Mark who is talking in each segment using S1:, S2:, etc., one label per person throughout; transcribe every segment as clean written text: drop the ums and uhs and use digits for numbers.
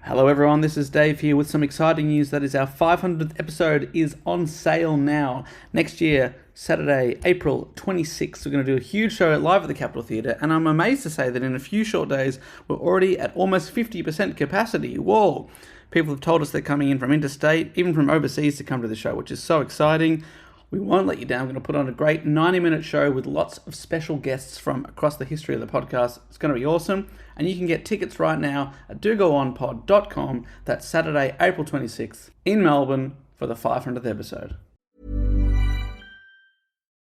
S1: Hello everyone, this is Dave here with some exciting news. That is, our 500th episode is on sale now. Next year, Saturday, April 26th, we're going to do a huge show live at the Capitol Theatre, and I'm amazed to say that in a few short days, we're already at almost 50% capacity. Whoa! People have told us they're coming in from interstate, even from overseas, to come to the show, which is so exciting. We won't let you down. We're going to put on a great 90-minute show with lots of special guests from across the history of the podcast. It's going to be awesome. And you can get tickets right now at dogoonpod.com. That's Saturday, April 26th in Melbourne for the 500th episode.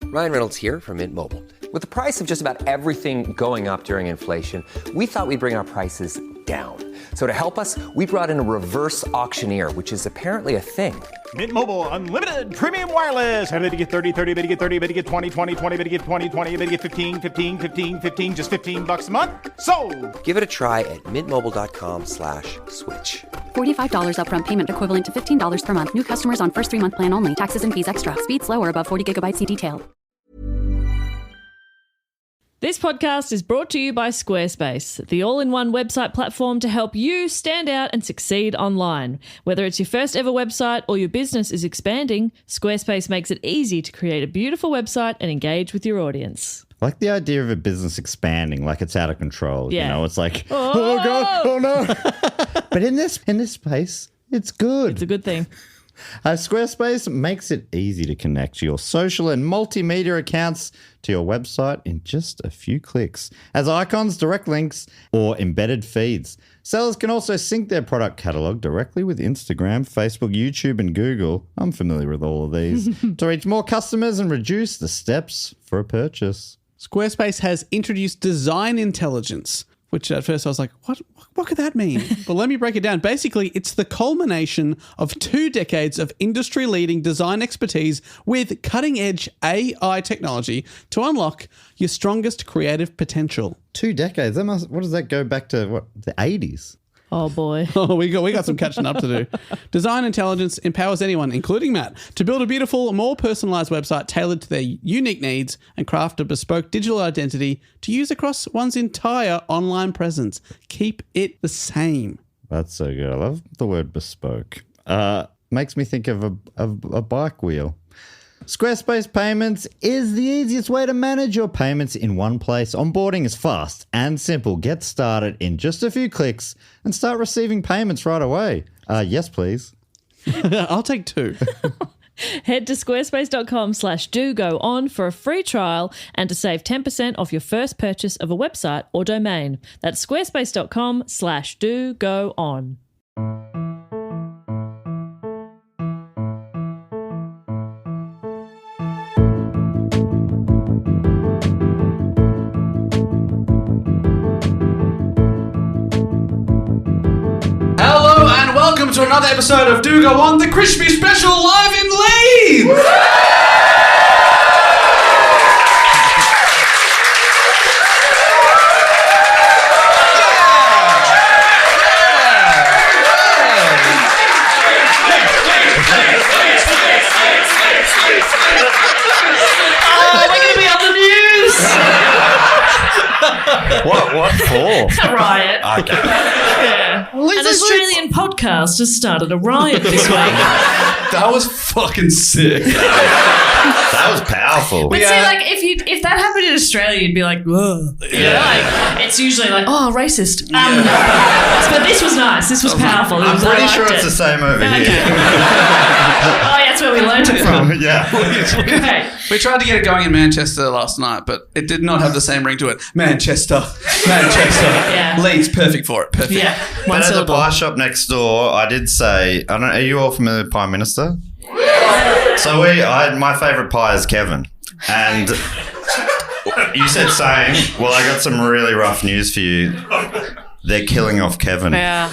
S2: Ryan Reynolds here from Mint Mobile. With the price of just about everything going up during inflation, we thought we'd bring our prices down. So to help us, we brought in a reverse auctioneer, which is apparently a thing.
S3: Mint Mobile Unlimited Premium Wireless. How to get 30, 30, bit to get 30, bit to get 20, 20, 20, bit to get 20, 20, bit to get 15, 15, 15, 15, just $15 a month? Sold!
S2: Give it a try at mintmobile.com/switch.
S4: $45 upfront payment equivalent to $15 per month. New customers on first 3-month plan only. Taxes and fees extra. Speed slower above 40 gigabytes. See detail.
S5: This podcast is brought to you by Squarespace, the all-in-one website platform to help you stand out and succeed online. Whether it's your first ever website or your business is expanding, Squarespace makes it easy to create a beautiful website and engage with your audience.
S6: I like the idea of a business expanding, like it's out of control.
S5: Yeah.
S6: You know, it's like, oh God, oh no. But in this space, it's good.
S5: It's a good thing.
S6: Squarespace makes it easy to connect your social and multimedia accounts to your website in just a few clicks. As icons, direct links, or embedded feeds. Sellers can also sync their product catalog directly with Instagram, Facebook, YouTube, and Google. I'm familiar with all of these. To reach more customers and reduce the steps for a purchase.
S1: Squarespace has introduced design intelligence, which at first I was like, what could that mean? But let me break it down. Basically, it's the culmination of 2 decades of industry-leading design expertise with cutting-edge AI technology to unlock your strongest creative potential.
S6: 2 decades? What does that go back to, the 80s?
S5: Oh boy.
S1: Oh, we got some catching up to do. Design intelligence empowers anyone, including Matt, to build a beautiful, more personalized website tailored to their unique needs and craft a bespoke digital identity to use across one's entire online presence. Keep it the same.
S6: That's so good. I love the word bespoke. Makes me think of a bike wheel. Squarespace Payments is the easiest way to manage your payments in one place. Onboarding is fast and simple. Get started in just a few clicks and start receiving payments right away. Yes, please.
S1: I'll take 2.
S5: Head to squarespace.com/dogoon for a free trial and to save 10% off your first purchase of a website or domain. That's squarespace.com/dogoon.
S1: Hello and welcome to another episode of Do Go On, the Crispy Special live in Leeds!
S5: Oh, we're going to be on the news!
S6: What for?
S5: A riot.
S6: Okay.
S5: Yeah. An Australian podcast has started a riot this week.
S1: That was fucking sick.
S6: That was powerful.
S5: But see, like, if that happened in Australia, you'd be like, whoa. Yeah. Like, it's usually like, oh, racist. But this was nice. This was powerful.
S6: I'm pretty sure it's the same over here.
S5: Oh, yeah, that's where we learned it from.
S6: Yeah.
S5: Okay.
S1: We tried to get it going in Manchester last night, but it did not have the same ring to it. Manchester.
S5: Yeah.
S1: Leeds, perfect for it. Perfect.
S5: Yeah. One
S6: But at the
S5: syllable.
S6: pie shop next door, I did say, are you all familiar with Prime Minister? So my favourite pie is Kevin. And you said same. Well, I got some really rough news for you. They're killing off Kevin.
S5: Yeah.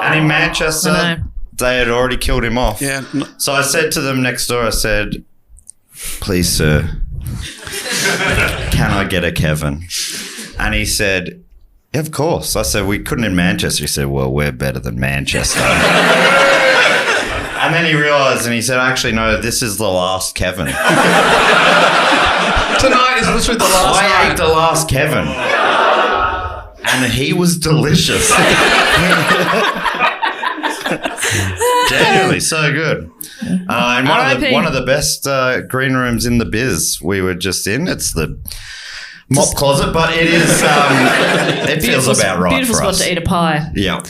S6: And in Manchester, they had already killed him off.
S1: Yeah.
S6: So I said to them next door, I said, please, sir, can I get a Kevin? And he said, yeah, of course. I said, we couldn't in Manchester. He said, well, we're better than Manchester. And then he realised and he said, actually, no, this is the last Kevin.
S1: Tonight is literally the last
S6: I
S1: night.
S6: ate the last Kevin. And he was delicious. Honestly, so good. And one of the best green rooms in the biz we were just in. It's the mop closet, but it is. It feels about right
S5: beautiful
S6: for
S5: spot
S6: us.
S5: to eat a pie.
S6: Yeah.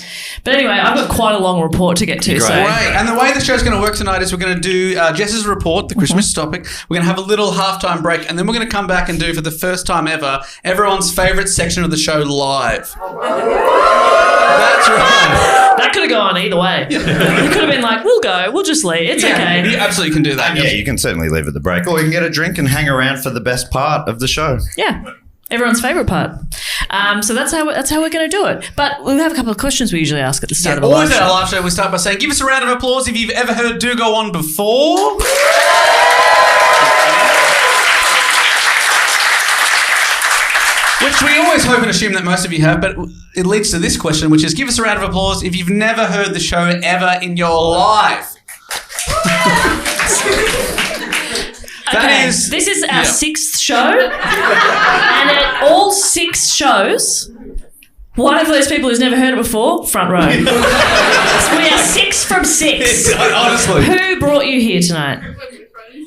S5: But anyway, I've got quite a long report to get to.
S6: Great.
S5: So
S1: Right, and the way the show's going to work tonight is we're going to do Jess's report, the Christmas topic. We're going to have a little halftime break, and then we're going to come back and do, for the first time ever, everyone's favourite section of the show live. That's right.
S5: that could have gone either way. It could have been like, we'll just leave. It's okay.
S1: You absolutely can do that.
S6: Yeah, you can certainly leave at the break, or you can get a drink and hang around for the best part of the show.
S5: Yeah. Everyone's favourite part. So that's how we're going to do it. But we have a couple of questions we usually ask at the start of a live
S1: Always at
S5: show.
S1: our live show, we start by saying, give us a round of applause if you've ever heard Do Go On before. Which we always hope and assume that most of you have, but it leads to this question, which is, give us a round of applause if you've never heard the show ever in your life.
S5: Okay, this is our sixth show, and at all 6 shows, one of those people who's never heard it before, front row. So we are 6 from 6.
S1: Honestly.
S5: Who brought you here tonight?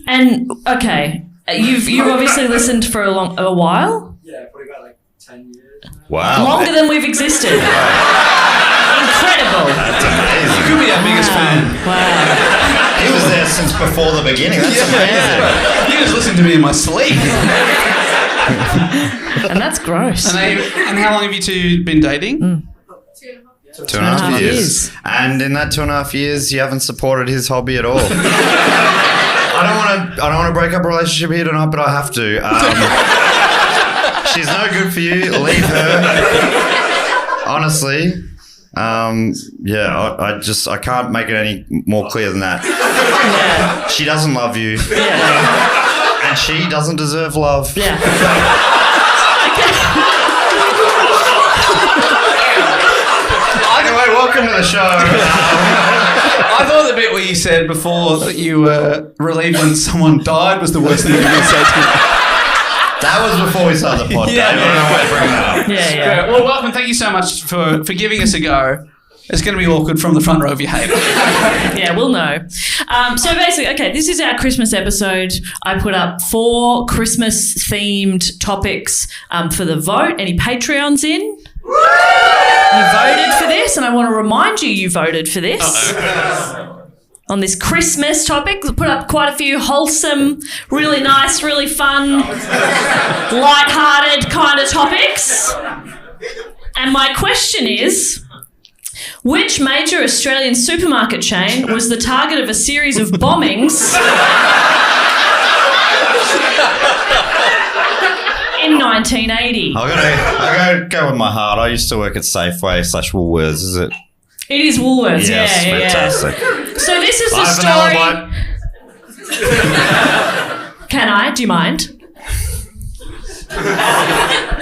S5: And okay, you've obviously listened for a while.
S7: Yeah, probably about like 10 years.
S6: Wow.
S5: Longer than we've existed. Incredible.
S6: That's amazing.
S1: Could be our biggest fan.
S5: Wow.
S6: He was there since before the beginning. That's amazing.
S1: He was listening to me in my sleep.
S5: And that's gross.
S1: And how long have you two been dating?
S6: 2.5 years. And in that 2.5 years, you haven't supported his hobby at all. I don't want to break up a relationship here tonight, but I have to. She's no good for you. Leave her. Honestly. I can't make it any more clear than that.
S5: Yeah.
S6: She doesn't love you.
S5: Yeah.
S6: And she doesn't deserve love.
S5: Yeah.
S6: Anyway, welcome to the show.
S1: I thought the bit where you said before that you were relieved when someone died was the worst thing you could say to me.
S6: That was before we started the pod, Dave. I don't know why I bring that up.
S5: Yeah.
S1: Well, welcome. Thank you so much for giving us a go. It's going to be awkward from the front row if you hate it.
S5: Yeah, we'll know. So basically, okay, this is our Christmas episode. I put up 4 Christmas-themed topics for the vote. Any Patreons in? You voted for this, and I want to remind you voted for this. On this Christmas topic, we put up quite a few wholesome, really nice, really fun, light-hearted kind of topics. And my question is, which major Australian supermarket chain was the target of a series of bombings in 1980?
S6: I gotta go with my heart. I used to work at Safeway / Woolworths. Is it?
S5: It is Woolworths,
S6: Yes,
S5: yeah.
S6: fantastic.
S5: So this is the
S6: I have
S5: story.
S6: an alibi.
S5: Can I? Do you mind?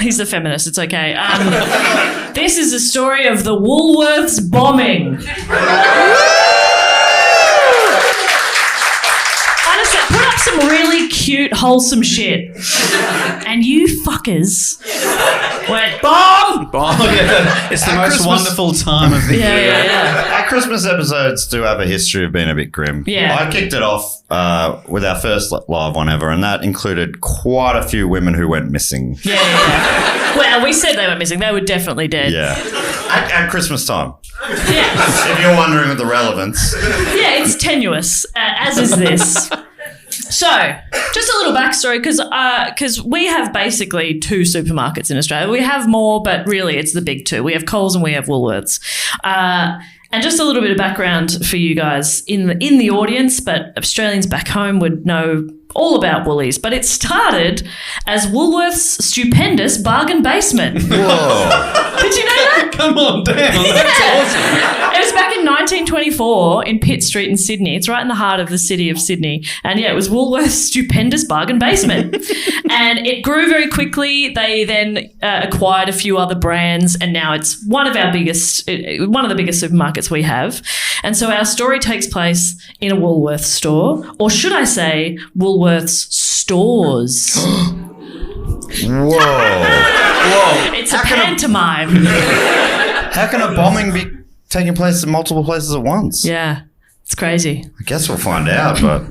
S5: He's the feminist. It's okay. This is the story of the Woolworths bombing. Honestly, put up some really cute, wholesome shit, and you fuckers went bomb.
S1: It's the most wonderful time of the year.
S5: Yeah.
S6: Our Christmas episodes do have a history of being a bit grim.
S5: Yeah.
S6: I kicked it off with our first live one ever, and that included quite a few women who went missing.
S5: Yeah. Well, we said they were missing. They were definitely dead.
S6: Yeah. At Christmas time.
S5: Yeah.
S6: If you're wondering what the relevance.
S5: Yeah, it's tenuous, as is this. So, just a little backstory, because we have basically 2 supermarkets in Australia. We have more, but really it's the big 2. We have Coles and we have Woolworths. And just a little bit of background for you guys in the audience, but Australians back home would know all about Woolies. But it started as Woolworths' stupendous bargain basement.
S6: Whoa.
S5: Did you know that?
S1: Come on down. That's awesome.
S5: It was back in 1924 in Pitt Street in Sydney. It's right in the heart of the city of Sydney. And yeah, it was Woolworths' stupendous bargain basement. And it grew very quickly. They then acquired a few other brands, and now it's one of the biggest supermarkets we have. And so our story takes place in a Woolworths store, or should I say Woolworths stores.
S6: Whoa.
S5: It's a pantomime.
S6: How can a bombing be taking place in multiple places at once?
S5: Yeah. It's crazy.
S6: I guess we'll find out, but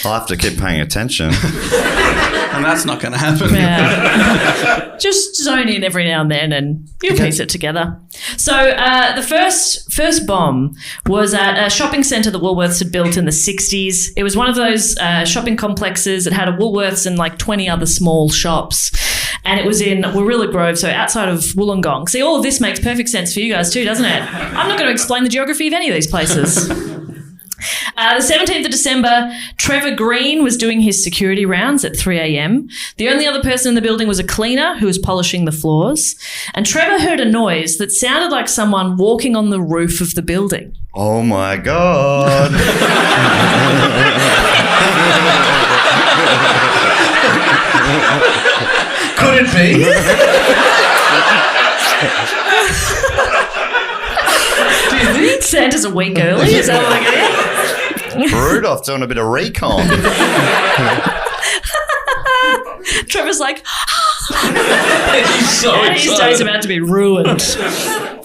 S6: I'll have to keep paying attention.
S1: And that's not going to happen.
S5: Yeah. Just zone in every now and then and you'll piece it together. So the first bomb was at a shopping centre that Woolworths had built in the 60s. It was one of those shopping complexes. It had a Woolworths and like 20 other small shops. And it was in Warilla Grove, so outside of Wollongong. See, all of this makes perfect sense for you guys too, doesn't it? I'm not going to explain the geography of any of these places. The 17th of December, Trevor Green was doing his security rounds at 3 a.m. The only other person in the building was a cleaner who was polishing the floors. And Trevor heard a noise that sounded like someone walking on the roof of the building.
S6: Oh, my God.
S1: Could it be?
S5: Do you think Santa's a week early? Is that what it is?
S6: Rudolph doing a bit of recon.
S5: Trevor's like,
S1: He's so
S5: and his
S1: excited.
S5: day's about to be ruined.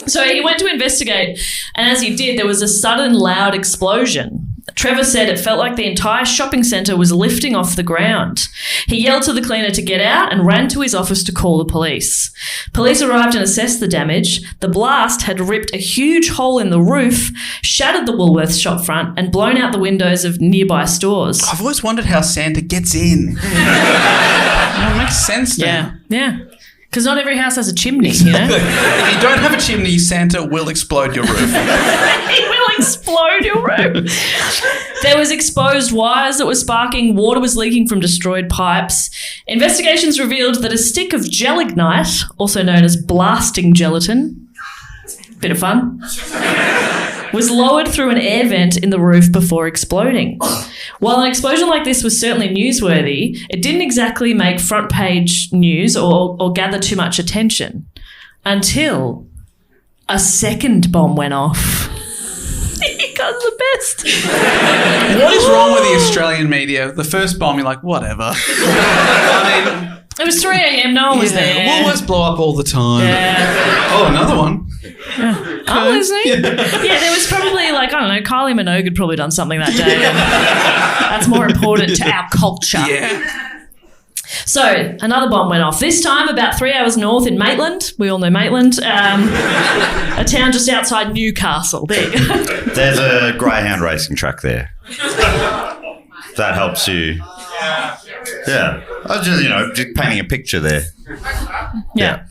S5: So he went to investigate, and as he did, there was a sudden loud explosion. Trevor said it felt like the entire shopping centre was lifting off the ground. He yelled to the cleaner to get out and ran to his office to call the police. Police arrived and assessed the damage. The blast had ripped a huge hole in the roof, shattered the Woolworths shop front, and blown out the windows of nearby stores.
S1: I've always wondered how Santa gets in. It makes sense now.
S5: Yeah. Because not every house has a chimney, you know?
S1: If you don't have a chimney, Santa will explode your roof.
S5: He will explode your roof. There was exposed wires that were sparking. Water was leaking from destroyed pipes. Investigations revealed that a stick of gelignite, also known as blasting gelatin, bit of fun, was lowered through an air vent in the roof before exploding. While an explosion like this was certainly newsworthy, it didn't exactly make front page news or gather too much attention until a second bomb went off. You guys are the best.
S1: What is wrong with the Australian media? The first bomb, you're like, whatever. I mean,
S5: It was 3 a.m. No one was there.
S1: Woolworths blow up all the time.
S5: Yeah.
S1: Oh, another one.
S5: I'm listening. Yeah, there was probably like, I don't know, Kylie Minogue had probably done something that day. And that's more important to our culture.
S1: Yeah.
S5: So another bomb went off, this time about 3 hours north in Maitland. We all know Maitland. A town just outside Newcastle. There you go.
S6: There's a greyhound racing track there. That helps you. Yeah. I was just painting a picture there.
S5: Yeah.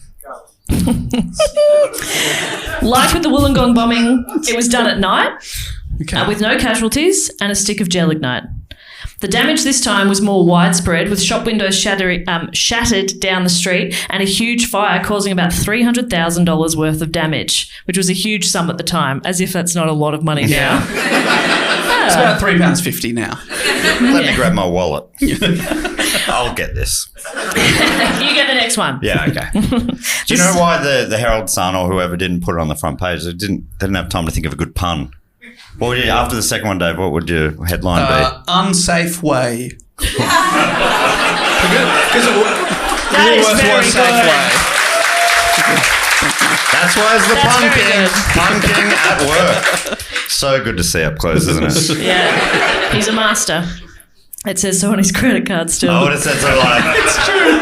S5: Like with the Wollongong bombing, it was done at night with no casualties and a stick of gelignite. The damage this time was more widespread, with shop windows shattered down the street and a huge fire causing about $300,000 worth of damage, which was a huge sum at the time, as if that's not a lot of money now.
S1: It's about £3.50 now.
S6: Let me grab my wallet. I'll get this.
S5: You get the next one.
S6: Yeah, okay. Do you know why the Herald Sun or whoever didn't put it on the front page? They didn't have time to think of a good pun. What would you, after the second one, Dave, what would your headline be?
S1: Unsafe way. Because
S5: That is very good.
S6: That's why it's the
S5: That's very
S6: Pun King at work. So good to see up close, isn't it?
S5: Yeah, he's a master. It says so on his credit card still.
S6: I would have said something like... It's true.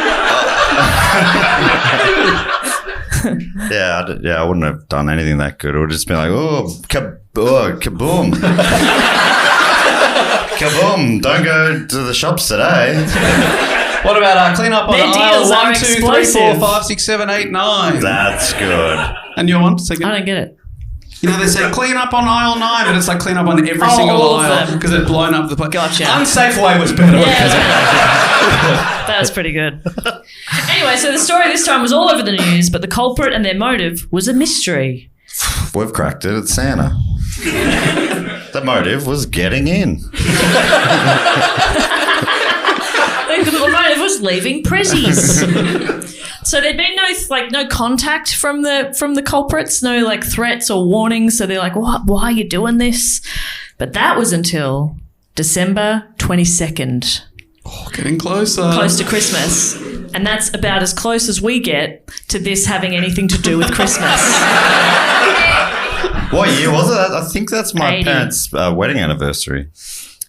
S6: I wouldn't have done anything that good. It would just be like, kaboom. Kaboom. Don't go to the shops today.
S1: What about clean up on
S5: Their
S1: aisle
S5: deals are
S1: 1, 2, 3, 4,
S5: explosive.
S1: 5, 6, 7, 8, 9?
S6: That's good.
S1: And your one? Second.
S5: I don't get it.
S1: You know, they say clean up on aisle 9, but it's like clean up on every single
S5: all of
S1: aisle
S5: them.
S1: because they've blown up the place.
S5: Gotcha.
S1: Unsafe way was better.
S5: That was pretty good. Anyway, so the story this time was all over the news, but the culprit and their motive was a mystery.
S6: We've cracked it. It's Santa. The motive was getting in.
S5: The motive was leaving prezzies. So there'd been no contact from the culprits, no like threats or warnings. So they're like, "What? Why are you doing this?" But that was until December 22nd.
S1: Oh, getting closer.
S5: Close to Christmas. And that's about as close as we get to this having anything to do with Christmas.
S6: What year was it? I think that's my
S5: 80.
S6: parents' wedding anniversary.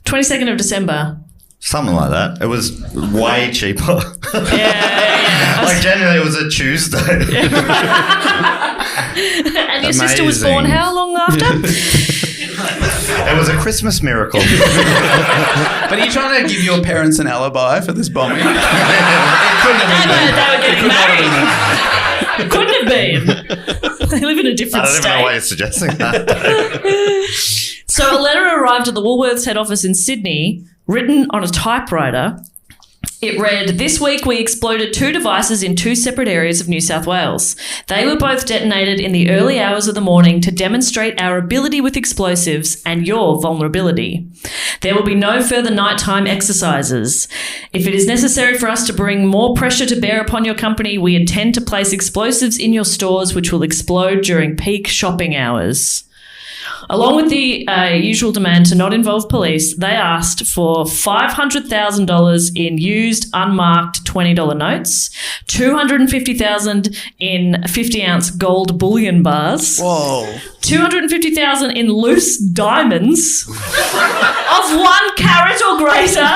S5: 22nd of December.
S6: Something like that. It was way cheaper.
S5: Yeah.
S6: Like, generally, it was a Tuesday.
S5: And your sister was born how long after?
S6: It was a Christmas miracle.
S1: But are you trying to give your parents an alibi for this bombing? It couldn't have been.
S5: They were getting married. Couldn't have been. They live in a different
S6: I don't
S5: state.
S6: even know why you're suggesting that.
S5: So a letter arrived at the Woolworths head office in Sydney, written on a typewriter. It read, "This week we exploded 2 devices in 2 separate areas of New South Wales. They were both detonated in the early hours of the morning to demonstrate our ability with explosives and your vulnerability. There will be no further nighttime exercises. If it is necessary for us to bring more pressure to bear upon your company, we intend to place explosives in your stores which will explode during peak shopping hours." Along with the usual demand to not involve police, they asked for $500,000 in used, unmarked $20 notes, $250,000 in 50-ounce gold bullion bars,
S1: Whoa.
S5: $250,000 in loose diamonds of 1 carat or greater.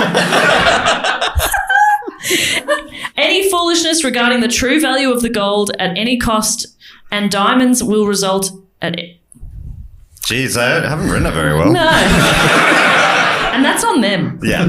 S5: Any foolishness regarding the true value of the gold at any cost and diamonds will result at...
S6: Jeez, I haven't written it very well.
S5: No. And that's on them.
S6: Yeah.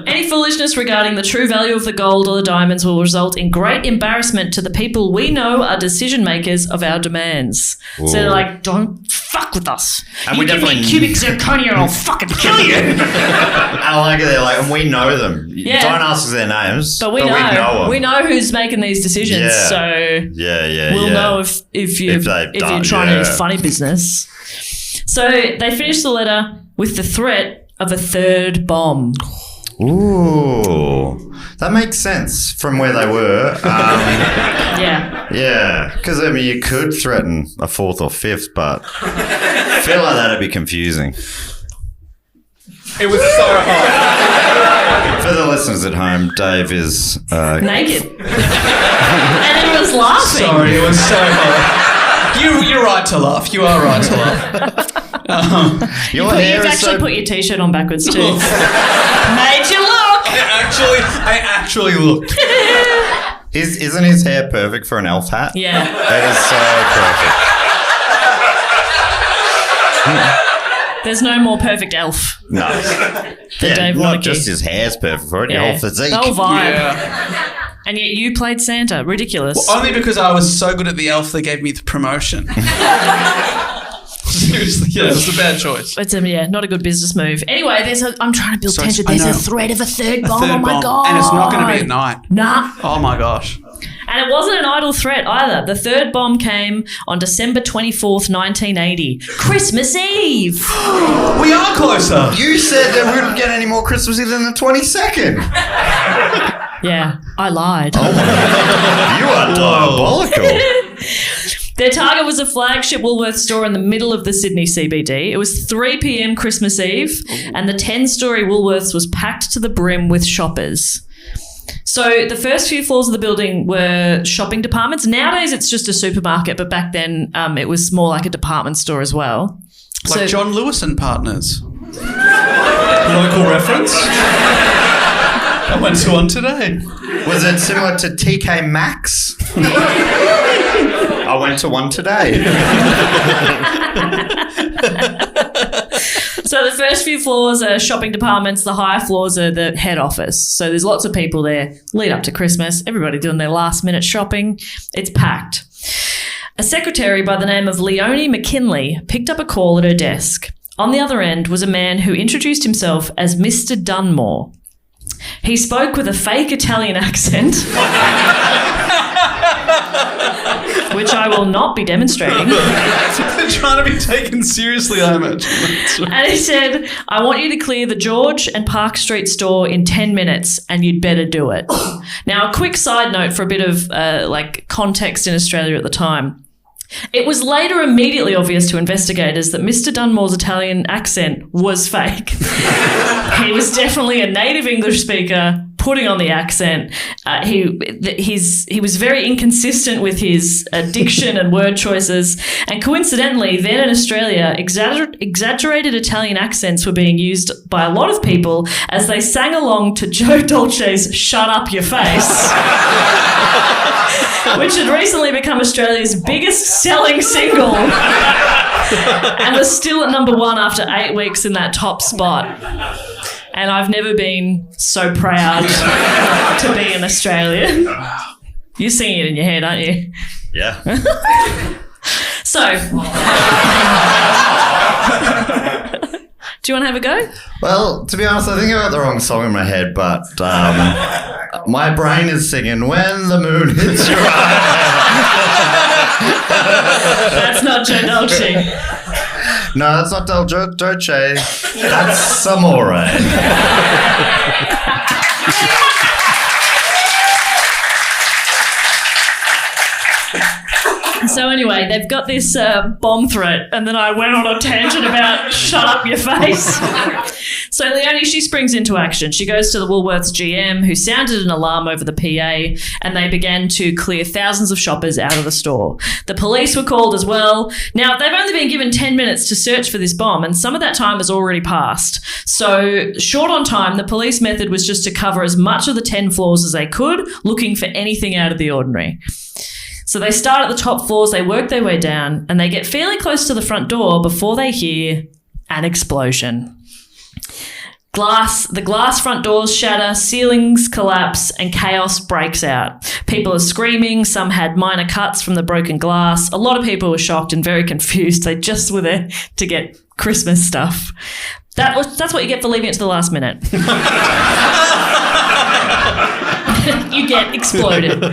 S5: Any foolishness regarding the true value of the gold or the diamonds will result in great embarrassment to the people we know are decision makers of our demands.
S6: Ooh.
S5: So they're like, don't fuck with us.
S6: And
S5: you
S6: we
S5: give me
S6: definitely-
S5: cubic zirconia or I'll fucking kill you.
S6: I like it. They're like, and we know them.
S5: Yeah.
S6: Don't ask us their names,
S5: But we
S6: know
S5: know.
S6: them.
S5: We know who's making these decisions.
S6: Yeah.
S5: So
S6: Yeah.
S5: we'll know if you're trying to do funny business. So they finished the letter with the threat of a 3rd bomb.
S6: Ooh, that makes sense from where they were.
S5: Yeah.
S6: Yeah, because I mean, you could threaten a 4th or 5th, but I feel like that'd be confusing.
S1: It was so hot.
S6: For the listeners at home, Dave is
S5: Naked. And everyone's laughing.
S1: Sorry, it was so hot. You're right to laugh. You are right to laugh.
S6: your
S5: But
S6: hair
S5: you've
S6: is
S5: actually
S6: so.
S5: put your t-shirt on backwards too. Made you look.
S1: I actually looked.
S6: Isn't his hair perfect for an elf hat?
S5: Yeah.
S6: That is so perfect.
S5: There's no more perfect elf.
S6: No.
S5: Dave
S6: not
S5: Warnocky.
S6: just his hair's perfect for it, your
S5: Yeah.
S6: whole physique.
S5: The whole vibe.
S1: Yeah.
S5: And yet you played Santa. Ridiculous.
S1: Only because I was so good at the elf, they gave me the promotion. Seriously, yeah, it was a bad choice.
S5: It's not a good business move. Anyway, I'm trying to build
S1: So
S5: tension.
S1: I
S5: There's a
S1: know.
S5: threat of a 3rd
S1: A
S5: bomb.
S1: third
S5: Oh my
S1: bomb.
S5: god!
S1: And it's not going to be at night.
S5: Nah.
S1: Oh my gosh.
S5: And it wasn't an idle threat either. The 3rd bomb came on December 24th, 1980, Christmas Eve.
S1: We are closer.
S6: You said that we wouldn't get any more Christmassy than the 22nd.
S5: Yeah, I lied.
S6: You are diabolical.
S5: Their target was a flagship Woolworths store in the middle of the Sydney CBD. It was 3 p.m. Christmas Eve, and the 10-storey Woolworths was packed to the brim with shoppers. So the first few floors of the building were shopping departments. Nowadays, it's just a supermarket, but back then it was more like a department store as well.
S1: Like John Lewis and Partners. Local reference. I went to one today.
S6: Was it similar to TK Maxx? I went to one today.
S5: So the first few floors are shopping departments. The higher floors are the head office. So there's lots of people there. Lead up to Christmas, everybody doing their last minute shopping. It's packed. A secretary by the name of Leonie McKinley picked up a call at her desk. On the other end was a man who introduced himself as Mr. Dunmore. He spoke with a fake Italian accent, which I will not be demonstrating.
S1: They're trying to be taken seriously, I imagine.
S5: And he said, I want you to clear the George and Park Street store in 10 minutes and you'd better do it. Now, a quick side note for a bit of context in Australia at the time. It was later immediately obvious to investigators that Mr. Dunmore's Italian accent was fake. He was definitely a native English speaker putting on the accent. He was very inconsistent with his diction and word choices. And coincidentally, then in Australia, exaggerated Italian accents were being used by a lot of people as they sang along to Joe Dolce's "Shut Up Your Face," which had recently become Australia's biggest selling single and was still at number 1 after 8 weeks in that top spot. And I've never been so proud to be an Australian. You're singing it in your head, aren't you?
S6: Yeah.
S5: So, do you want to have a go?
S6: Well, to be honest, I think I got the wrong song in my head, but my brain is singing "When the Moon Hits Your Eye."
S5: That's not Joe Dolce.
S6: No, that's not Dolce. That's Amore.
S5: So anyway, they've got this bomb threat, and then I went on a tangent about "shut up your face." So Leonie, she springs into action. She goes to the Woolworths GM, who sounded an alarm over the PA, and they began to clear thousands of shoppers out of the store. The police were called as well. Now, they've only been given 10 minutes to search for this bomb, and some of that time has already passed. So short on time, the police method was just to cover as much of the 10 floors as they could, looking for anything out of the ordinary. So they start at the top floors, they work their way down, and they get fairly close to the front door before they hear an explosion. The glass front doors shatter, ceilings collapse, and chaos breaks out. People are screaming, some had minor cuts from the broken glass. A lot of people were shocked and very confused. They just were there to get Christmas stuff. That's what you get for leaving it to the last minute. You get exploded.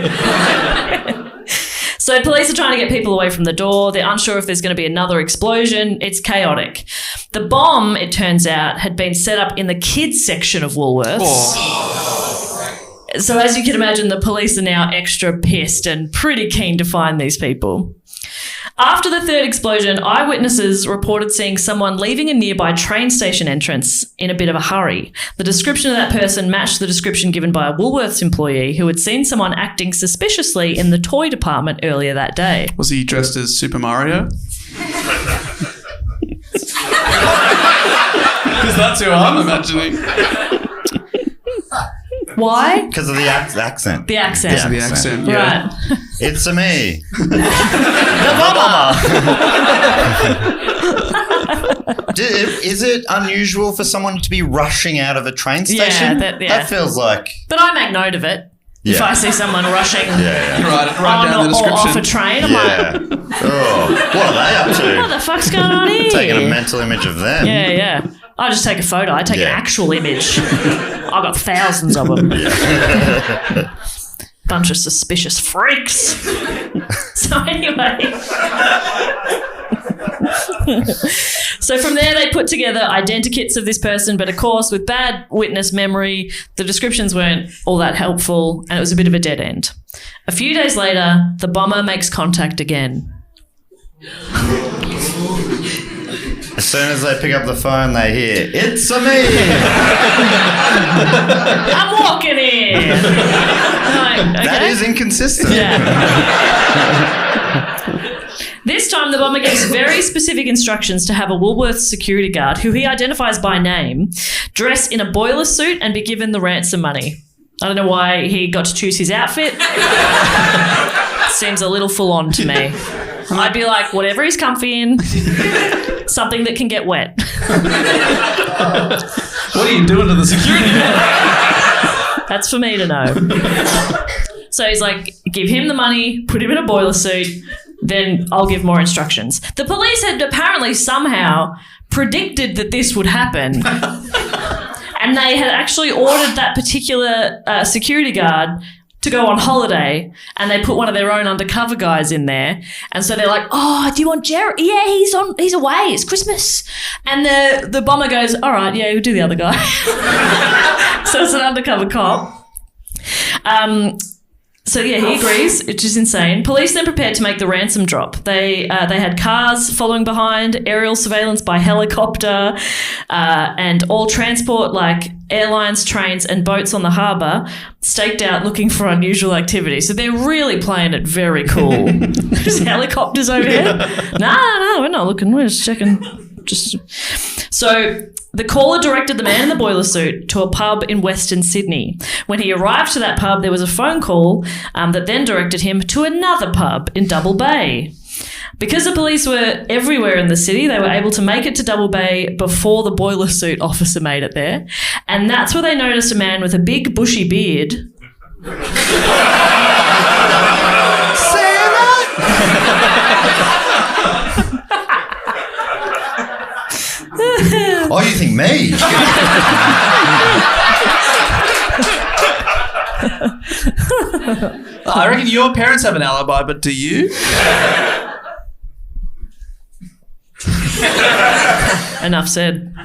S5: So police are trying to get people away from the door. They're unsure if there's going to be another explosion. It's chaotic. The bomb, it turns out, had been set up in the kids section of Woolworths. Oh. So as you can imagine, the police are now extra pissed and pretty keen to find these people. After the third explosion, eyewitnesses reported seeing someone leaving a nearby train station entrance in a bit of a hurry. The description of that person matched the description given by a Woolworths employee who had seen someone acting suspiciously in the toy department earlier that day.
S1: Was he dressed as Super Mario? Because that's who I'm imagining.
S5: Why?
S6: Because of the accent.
S5: The accent.
S1: The accent, yeah.
S5: Right.
S6: It's a me.
S5: The bomber.
S6: Is it unusual for someone to be rushing out of a train station?
S5: Yeah.
S6: That feels like...
S5: But I make note of it. If I see someone rushing
S1: Right down the description.
S5: or off a train, I'm like...
S6: Oh, what are they up to?
S5: What the fuck's going on here?
S6: Taking a mental image of them.
S5: Yeah. I just take a photo. I take an actual image. I've got thousands of them. Bunch of suspicious freaks. So anyway. So from there, they put together identikits of this person, but of course, with bad witness memory, the descriptions weren't all that helpful, and it was a bit of a dead end. A few days later, the bomber makes contact again.
S6: As soon as they pick up the phone, they hear, "It's a me!"
S5: I'm walking in. Like, okay.
S6: That is inconsistent.
S5: Yeah. This time, the bomber gives very specific instructions to have a Woolworths security guard, who he identifies by name, dress in a boiler suit and be given the ransom money. I don't know why he got to choose his outfit. Seems a little full on to me. I'd be like, whatever he's comfy in, something that can get wet.
S1: What are you doing to the security guard?
S5: That's for me to know. So he's like, give him the money, put him in a boiler suit, then I'll give more instructions. The police had apparently somehow predicted that this would happen. And they had actually ordered that particular security guard to go on holiday, and they put one of their own undercover guys in there. And so they're like, "Oh, do you want Jerry? Yeah, he's away. It's Christmas." And the bomber goes, "All right, yeah, we'll do the other guy." So it's an undercover cop. So yeah, he agrees, which is insane. Police then prepared to make the ransom drop. They had cars following behind, aerial surveillance by helicopter, and all transport like airlines, trains, and boats on the harbour staked out looking for unusual activity. So they're really playing it very cool. There's helicopters over here. No, we're not looking. We're just checking. So the caller directed the man in the boiler suit to a pub in Western Sydney. When he arrived to that pub, there was a phone call that then directed him to another pub in Double Bay. Because the police were everywhere in the city, they were able to make it to Double Bay before the boiler suit officer made it there. And that's where they noticed a man with a big bushy beard.
S6: Oh, you think me?
S1: I reckon your parents have an alibi, but do you?
S5: Enough said.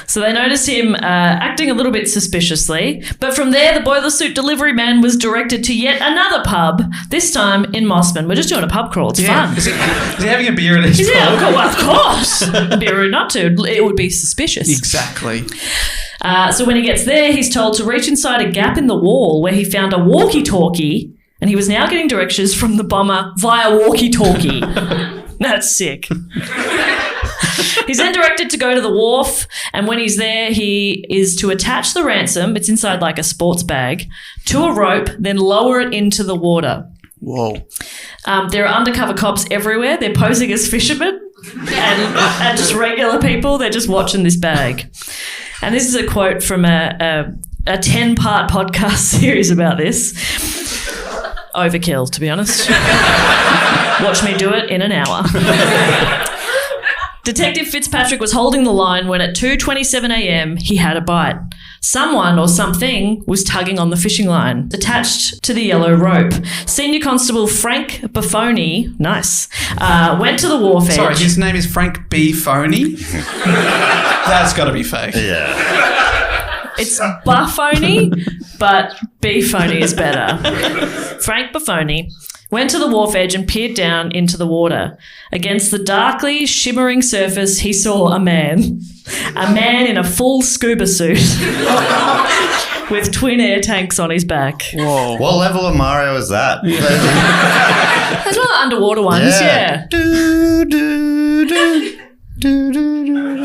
S5: So they noticed him acting a little bit suspiciously, but from there the boiler suit delivery man was directed to yet another pub, this time in Mossman. We're just doing a pub crawl. It's fun.
S1: Is he having a beer at his pub?
S5: Yeah, well, of course. It'd be rude not to. It would be suspicious.
S1: Exactly.
S5: So when he gets there, he's told to reach inside a gap in the wall where he found a walkie-talkie, and he was now getting directions from the bomber via walkie-talkie. That's sick. He's then directed to go to the wharf, and when he's there, he is to attach the ransom, it's inside like a sports bag, to a rope, then lower it into the water.
S1: Whoa.
S5: There are undercover cops everywhere. They're posing as fishermen and just regular people. They're just watching this bag. And this is a quote from a 10-part podcast series about this. Overkill, to be honest. Watch me do it in an hour. Detective Fitzpatrick was holding the line when at 2:27 a.m. he had a bite. Someone or something was tugging on the fishing line attached to the yellow rope. Senior Constable Frank Buffoni, went to the wharf edge.
S1: Sorry, his name is Frank B. Phony? That's got to be fake.
S6: Yeah.
S5: It's Buffoni, but B. Phony is better. Frank Buffoni went to the wharf edge and peered down into the water. Against the darkly shimmering surface, he saw a man in a full scuba suit with twin air tanks on his back.
S1: Whoa.
S6: What level of Mario is that?
S5: That's one of the underwater ones, yeah.
S6: Do, do, do, do, do, do.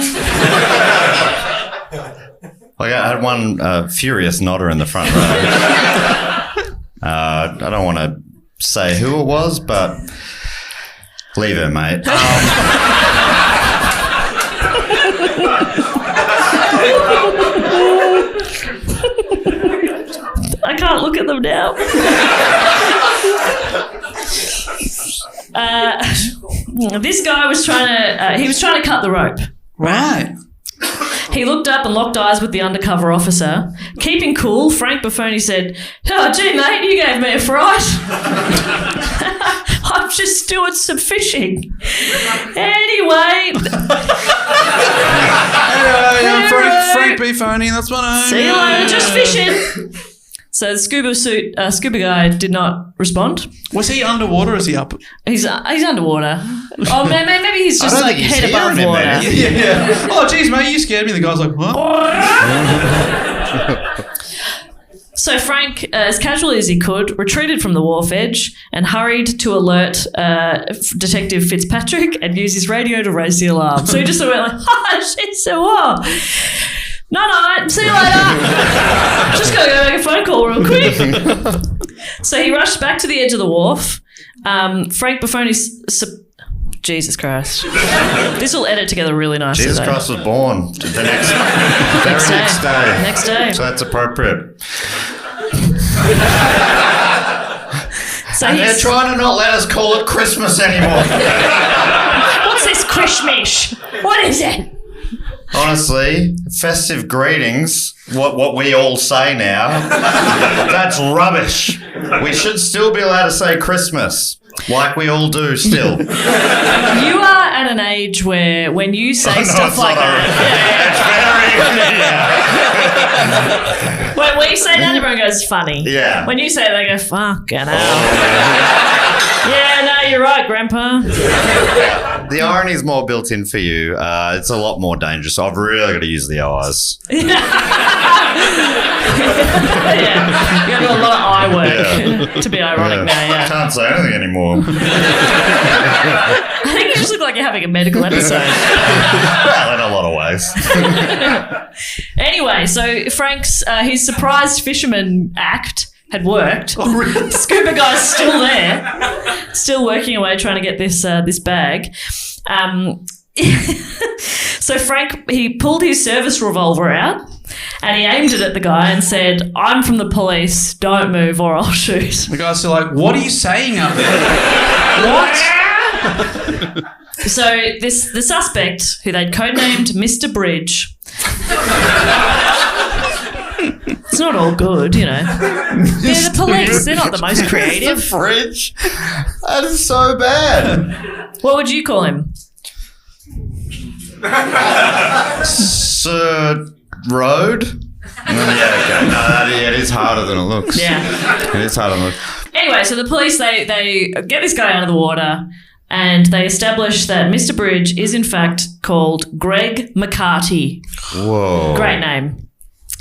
S6: Like I had one furious nodder in the front row. I don't want to say who it was, but leave it, mate.
S5: I can't look at them now. This guy was trying to cut the rope.
S1: Right.
S5: He looked up and locked eyes with the undercover officer. Keeping cool, Frank Buffoni said, "Oh, gee, mate, you gave me a fright. I'm just doing some fishing. Anyway,
S1: I'm Frank B. Phony, that's what I
S5: see you later, just fishing." So the scuba guy did not respond.
S1: Was he underwater or is he up?
S5: He's underwater. Oh, maybe he's just like head above water.
S1: Yeah. Oh, geez, mate, you scared me. The guy's like, what?
S5: So Frank, as casually as he could, retreated from the wharf edge and hurried to alert Detective Fitzpatrick and use his radio to raise the alarm. So he just went like, "Oh, shit, so what? Night, see you later. Just gotta go make a phone call real quick." So he rushed back to the edge of the wharf. Frank Buffoni's... Jesus Christ. This will edit together really nicely.
S6: Jesus Christ was born the next day.
S5: Next day.
S6: So that's appropriate.
S5: So
S6: and they're trying to not let us call it Christmas anymore.
S5: What's this Christmas? What is it?
S6: Honestly, festive greetings, what we all say now, that's rubbish. We should still be allowed to say Christmas. Like we all do still.
S5: You are at an age where when you say stuff like that, when you say that, everyone goes funny.
S6: Yeah.
S5: When you say it, they go fucking hell. Yeah, no, you're right, Grandpa.
S6: The irony is more built in for you. It's a lot more dangerous. I've really got to use the eyes.
S5: Yeah, you got to do a lot of eye work to be ironic now. Yeah.
S6: Can't say anything anymore.
S5: I think you just look like you're having a medical episode.
S6: Well, in a lot of ways.
S5: Anyway, so Frank's his surprised fisherman act had worked.
S1: Oh, really?
S5: Scuba guy's still there, still working away trying to get this bag. So Frank, he pulled his service revolver out and he aimed it at the guy and said, "I'm from the police, don't move or I'll shoot."
S1: The guy's still like, what are you saying up there? What?
S5: So the suspect, who they'd codenamed Mr. Bridge. It's not all good, you know. They're the police. They're not the most creative.
S6: Mr. Bridge? That is so bad.
S5: What would you call him?
S6: Sir Road? Yeah, okay. No, it is harder than it looks.
S5: Yeah.
S6: It is harder than it looks.
S5: Anyway, so the police, they get this guy out of the water and they establish that Mr. Bridge is in fact called Greg McCarty.
S6: Whoa.
S5: Great name.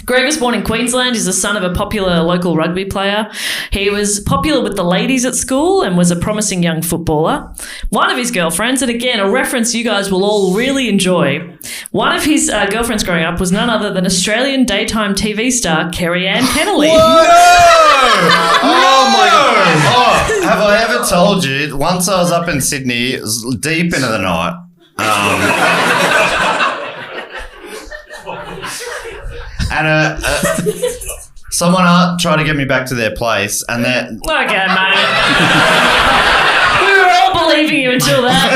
S5: Greg was born in Queensland. He's the son of a popular local rugby player. He was popular with the ladies at school and was a promising young footballer. One of his girlfriends, and again, a reference you guys will all really enjoy, one of his girlfriends growing up was none other than Australian daytime TV star Kerry Ann Kennelly.
S6: Oh my God. Oh, have I ever told you, once I was up in Sydney, it was deep into the night. And someone tried to get me back to their place, and they're...
S5: Okay, mate. We were all believing you until that.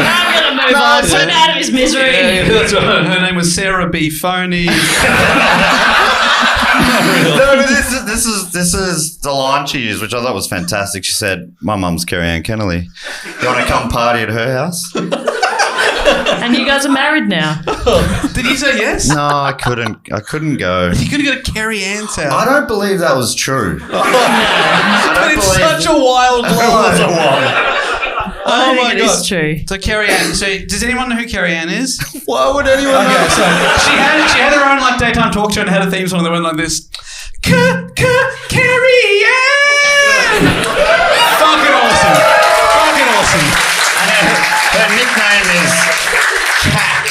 S5: I'm going to move on. Put him out of his misery.
S1: Yeah, that's right. Her name was Sarah B. Phony.
S6: No, but this is the line she used, which I thought was fantastic. She said, "My mum's Kerry Ann Kennelly. You want to come party at her house?"
S5: And you guys are married now.
S1: Did he say yes?
S6: No, I couldn't go.
S1: You could go to Kerry Ann's house.
S6: I don't believe that was true.
S1: But it's such a wild lie.
S5: I think it is true.
S1: So Kerry Ann. So does anyone know who Kerry Ann is?
S6: Why would anyone know?
S1: Okay, so she had her own like daytime talk show and had a theme song that went like this. Kerry Ann. Fucking awesome. Fucking awesome.
S6: Her nickname is Cack.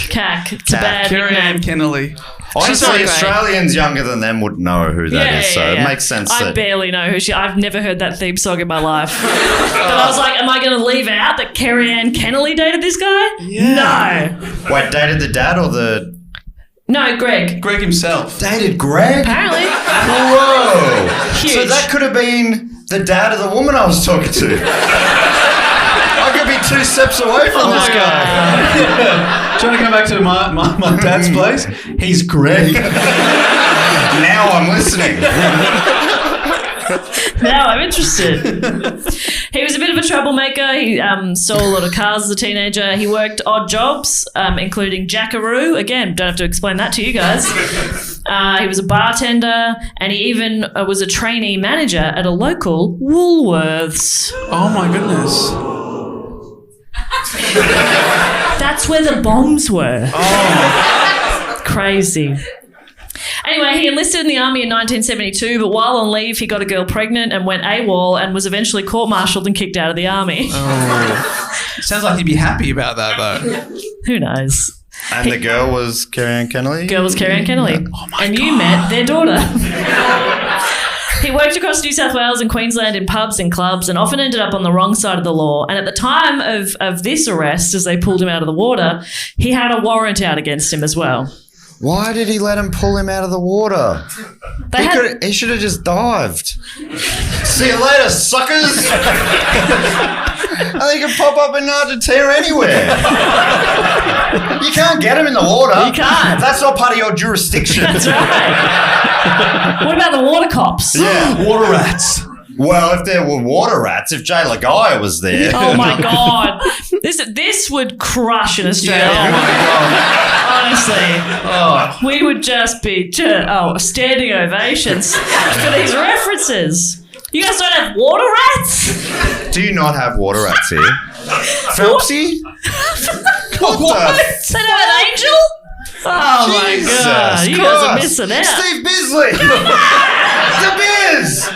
S5: Cack. It's a bad
S1: Kerry Ann
S5: nickname.
S1: Kennelly.
S6: Honestly, Australians younger than them would know who that is, so it makes sense.
S5: I barely know who I've never heard that theme song in my life. But I was like, am I going to leave out that Kerry Ann Kennelly dated this guy?
S1: Yeah.
S5: No.
S6: Wait, dated the dad or the...
S5: No, Greg.
S1: Greg himself.
S6: Dated Greg?
S5: Apparently.
S6: Whoa.
S5: Huge.
S6: So that could have been the dad of the woman I was talking to. I could be 2 steps away from this guy.
S1: Do you want to come back to my dad's place? He's Greg.
S6: Now I'm listening.
S5: Now I'm interested. He was a bit of a troublemaker. He stole a lot of cars as a teenager. He worked odd jobs, including jackaroo. Again, don't have to explain that to you guys. He was a bartender, and he even was a trainee manager at a local Woolworths.
S1: Oh my goodness.
S5: That's where the bombs were.
S1: Oh.
S5: Crazy. Anyway, he enlisted in the army in 1972, but while on leave, he got a girl pregnant and went AWOL and was eventually court-martialed and kicked out of the army.
S1: Oh. Sounds like he'd be happy about that, though.
S5: Who knows?
S6: And the girl was Kerry Ann Kennelly?
S5: Girl was Kerry Ann Kennelly.
S1: Oh my
S5: and
S1: God.
S5: you met their daughter. He worked across New South Wales and Queensland in pubs and clubs and often ended up on the wrong side of the law. And at the time of this arrest, as they pulled him out of the water, he had a warrant out against him as well.
S6: Why did he let him pull him out of the water? He should have just dived. See you later, suckers. And they can pop up in Argentina anywhere. You can't get him in the water.
S5: You can't.
S6: That's not part of your jurisdiction.
S5: That's right. What about the water cops?
S6: Yeah.
S1: Water rats.
S6: Well, if there were water rats, if Jay Lagai was there.
S5: Oh my God. This would crush in Australia.
S1: Yeah.
S5: Oh my God. Honestly. We would just be standing ovations for these references. You guys don't have water rats?
S6: Do you not have water rats here? Phelpsy? What?
S5: Is that an angel? Oh my God. You guys are missing out.
S6: Steve Bisley! The Biz!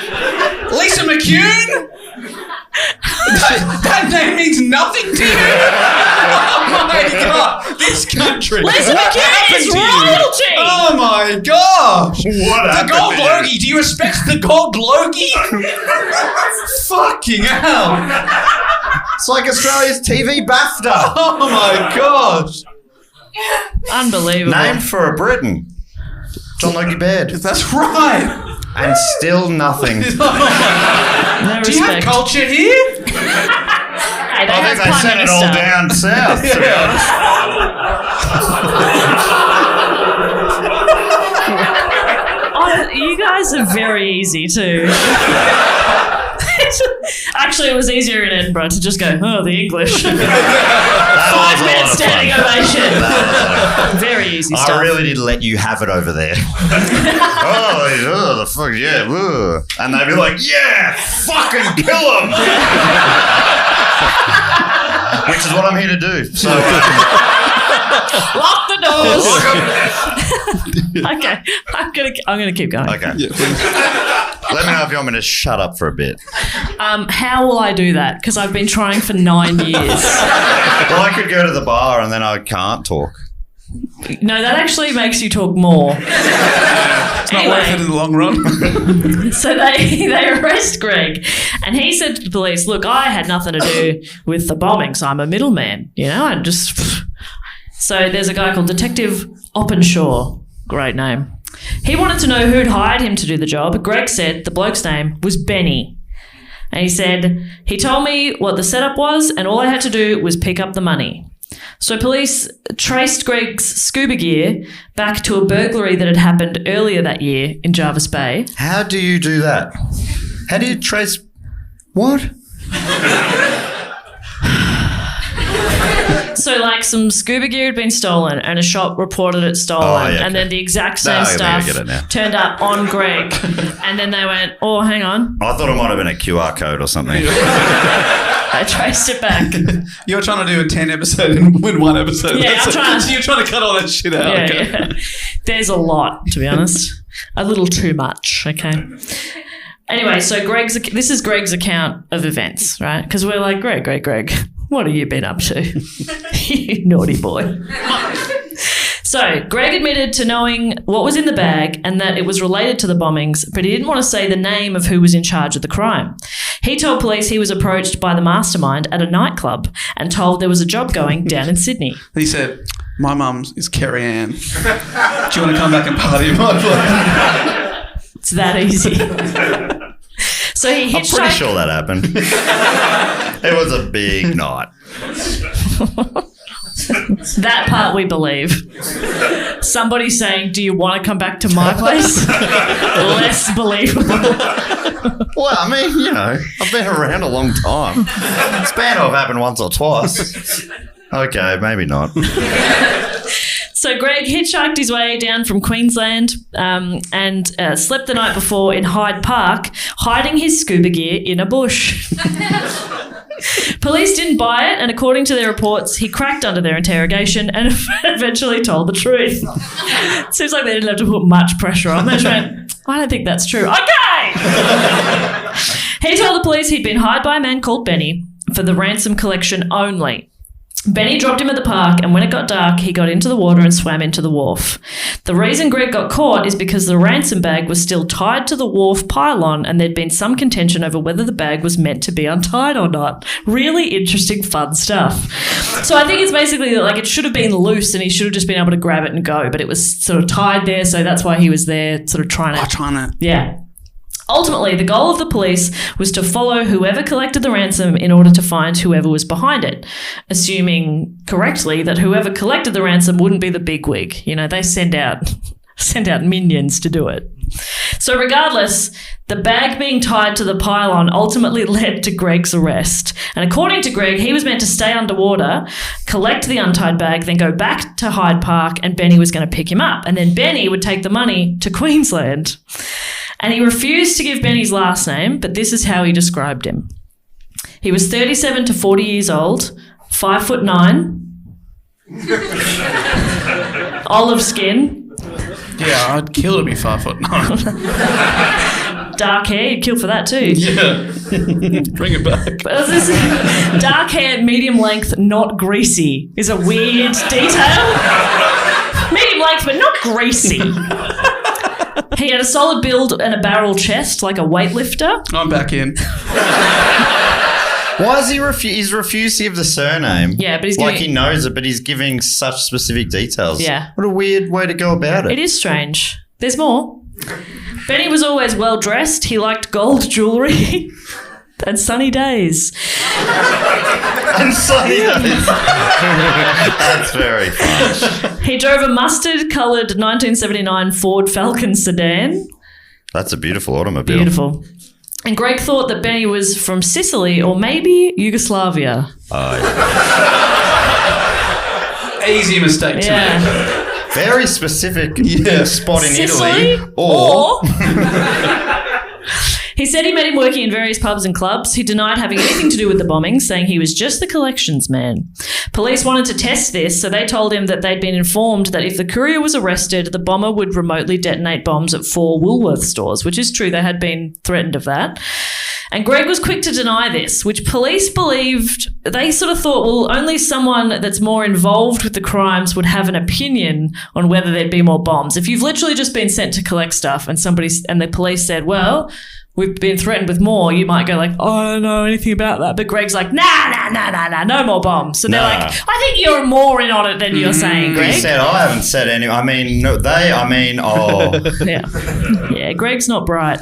S1: Lisa McCune? that name means nothing to you. Oh my God. This country.
S5: Lisa
S1: What
S5: McCune
S1: happened
S5: is
S1: to you?
S5: royalty.
S1: Oh my gosh.
S6: What
S1: The
S6: happened
S1: gold
S6: to you?
S1: Logie. Do you respect the gold Logie? Fucking hell.
S6: It's like Australia's TV BAFTA.
S1: Oh my gosh.
S5: Unbelievable.
S6: Named for a Briton. John Logie Baird.
S1: That's right.
S6: And still nothing.
S5: No
S1: Do you have
S5: respect.
S1: culture here?
S5: Hey, they
S6: I
S5: have
S6: think they
S5: Prime
S6: sent it all
S5: Minister.
S6: down south, to be honest.
S5: You guys are very easy too. Actually, it was easier in Edinburgh to just go, the English. 5 minutes standing ovation. Very easy stuff.
S6: I really did let you have it over there. oh, the fuck, yeah. Woo. And they'd be like, yeah, fucking kill him. Which is what I'm here to do. So,
S5: Lock the doors. Okay, I'm gonna keep going.
S6: okay. Let me know if you want me to shut up for a bit.
S5: How will I do that? Because I've been trying for 9 years.
S6: Well, I could go to the bar and then I can't talk.
S5: No, that actually makes you talk more.
S1: It's not worth it in the long run.
S5: So they arrest Greg, and he said to the police, "Look, I had nothing to do with the bombings. I'm a middleman, and just." So there's a guy called Detective Openshaw. Great name. He wanted to know who'd hired him to do the job. Greg said the bloke's name was Benny. And he said, he told me what the setup was, and all I had to do was pick up the money. So police traced Greg's scuba gear back to a burglary that had happened earlier that year in Jervis Bay.
S6: How do you do that? How do you trace... What?
S5: So, some scuba gear had been stolen and a shop reported it stolen.
S6: Oh, yeah,
S5: and then the exact same
S6: I
S5: stuff
S6: get it now.
S5: turned up on Greg. And then they went, oh, hang on.
S6: I thought it might have been a QR code or something.
S5: I traced it back.
S1: You're trying to do a 10 episode and win one episode.
S5: Yeah, I'm trying.
S1: So you're trying to cut all that shit out.
S5: Yeah,
S1: okay.
S5: yeah. There's a lot, to be honest. A little too much, okay? Anyway, so this is Greg's account of events, right? Because we're like, Greg, what have you been up to? You naughty boy. So Greg admitted to knowing what was in the bag and that it was related to the bombings, but he didn't want to say the name of who was in charge of the crime. He told police he was approached by the mastermind at a nightclub and told there was a job going down in Sydney.
S1: He said, my mum is Kerry Ann. Do you want to come back and party in my place?
S5: It's that easy. So he
S6: I'm
S5: hitchhiked.
S6: pretty sure that happened. It was a big night.
S5: That part we believe. Somebody saying, do you want to come back to my place? Less believable.
S6: Well, I mean, I've been around a long time. It's bound to have happened once or twice. Okay, maybe not.
S5: So Greg hitchhiked his way down from Queensland and slept the night before in Hyde Park, hiding his scuba gear in a bush. Police didn't buy it, and according to their reports, he cracked under their interrogation and eventually told the truth. Seems like they didn't have to put much pressure on. They just went, I don't think that's true. Okay! He told the police he'd been hired by a man called Benny for the ransom collection only. Benny dropped him at the park, and when it got dark, he got into the water and swam into the wharf. The reason Greg got caught is because the ransom bag was still tied to the wharf pylon, and there'd been some contention over whether the bag was meant to be untied or not. Really interesting, fun stuff. So I think it's basically like it should have been loose, and he should have just been able to grab it and go, but it was sort of tied there, so that's why he was there sort of trying to... Yeah. Ultimately, the goal of the police was to follow whoever collected the ransom in order to find whoever was behind it, assuming correctly that whoever collected the ransom wouldn't be the bigwig. They send out minions to do it. So regardless, the bag being tied to the pylon ultimately led to Greg's arrest. And according to Greg, he was meant to stay underwater, collect the untied bag, then go back to Hyde Park, and Benny was going to pick him up. And then Benny would take the money to Queensland. And he refused to give Benny's last name, but this is how he described him. He was 37 to 40 years old, 5'9", olive skin.
S1: Yeah, I'd kill to be 5'9".
S5: Dark hair, you'd kill for that too.
S1: Yeah. Bring it back.
S5: Dark hair, medium length, not greasy is a weird detail. Medium length, but not greasy. He had a solid build and a barrel chest like a weightlifter.
S1: I'm back in.
S6: Why is he's refused to give the surname?
S5: Yeah, but he's
S6: like
S5: giving-
S6: he knows it, but he's giving such specific details.
S5: Yeah.
S6: What a weird way to go about it.
S5: It is strange. There's more. Benny was always well dressed. He liked gold jewellery and sunny days.
S6: And sunny days. That's very fun.
S5: He drove a mustard-coloured 1979 Ford Falcon sedan.
S6: That's a beautiful automobile.
S5: Beautiful. And Greg thought that Benny was from Sicily or maybe Yugoslavia.
S1: Easy mistake to make.
S6: Very specific spot in
S5: Sicily
S6: Italy. Or
S5: He said he met him working in various pubs and clubs. He denied having anything to do with the bombing, saying he was just the collections man. Police wanted to test this, so they told him that they'd been informed that if the courier was arrested, the bomber would remotely detonate bombs at 4 Woolworths stores, which is true. They had been threatened of that. And Greg was quick to deny this, which police believed, they sort of thought, well, only someone that's more involved with the crimes would have an opinion on whether there'd be more bombs. If you've literally just been sent to collect stuff and the police said, well, we've been threatened with more, you might go like, oh, I don't know anything about that. But Greg's like, nah, no more bombs. So they're like, I think you're more in on it than you're saying, Greg.
S6: He said, I haven't said any. I mean, no,
S5: Yeah, Greg's not bright.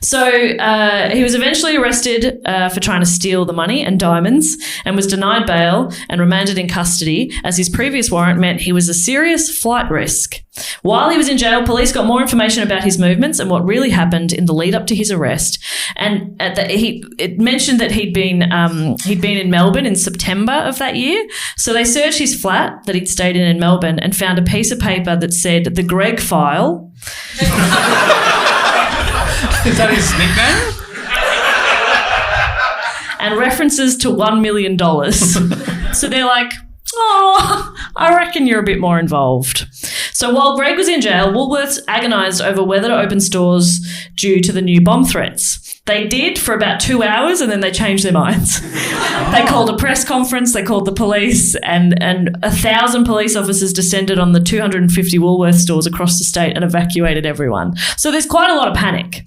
S5: So he was eventually arrested for trying to steal the money and diamonds and was denied bail and remanded in custody as his previous warrant meant he was a serious flight risk. While he was in jail, police got more information about his movements and what really happened in the lead up to his arrest. And it mentioned that he'd been in Melbourne in September of that year. So they searched his flat that he'd stayed in Melbourne and found a piece of paper that said the Greg file.
S1: Is that his nickname?
S5: And references to $1 million. So they're like, oh, I reckon you're a bit more involved. So while Greg was in jail, Woolworths agonised over whether to open stores due to the new bomb threats. They did for about 2 hours and then they changed their minds. They called a press conference, they called the police, and 1,000 police officers descended on the 250 Woolworths stores across the state and evacuated everyone. So there's quite a lot of panic.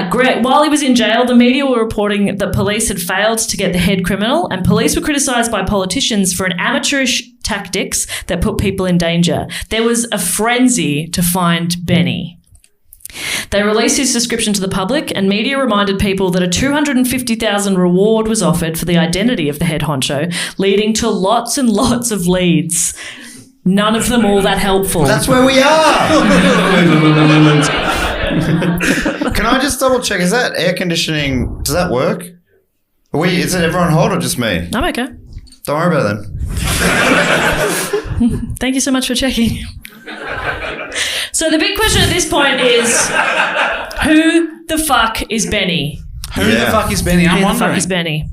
S5: Greg, while he was in jail, the media were reporting that police had failed to get the head criminal, and police were criticised by politicians for an amateurish tactics that put people in danger. There was a frenzy to find Benny. They released his description to the public, and media reminded people that a $250,000 reward was offered for the identity of the head honcho, leading to lots and lots of leads. None of them all that helpful.
S6: That's where we are. Can I just double check? Is that air conditioning? Does that work? Is it everyone on hold or just me?
S5: I'm okay.
S6: Don't worry about it then.
S5: Thank you so much for checking. So the big question at this point is, who the fuck is Benny?
S1: Who the fuck is Benny? I'm
S5: Who the
S1: wondering.
S5: fuck is Benny?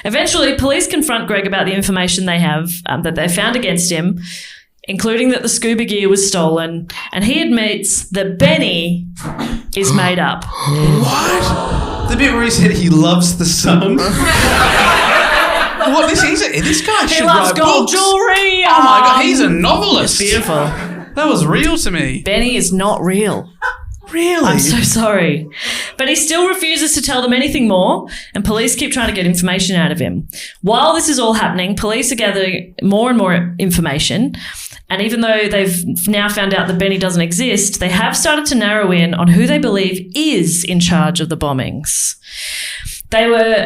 S5: Eventually, police confront Greg about the information they have that they found against him, including that the scuba gear was stolen, and he admits that Benny is made up.
S1: What? The bit where he said he loves the sun? What? This guy should
S5: loves
S1: write
S5: gold
S1: books.
S5: jewelry.
S1: Oh my God, he's a novelist.
S5: It's beautiful.
S1: That was real to me.
S5: Benny is not real.
S1: Really?
S5: I'm so sorry. But he still refuses to tell them anything more, and police keep trying to get information out of him. While this is all happening, police are gathering more and more information, and even though they've now found out that Benny doesn't exist, they have started to narrow in on who they believe is in charge of the bombings. They were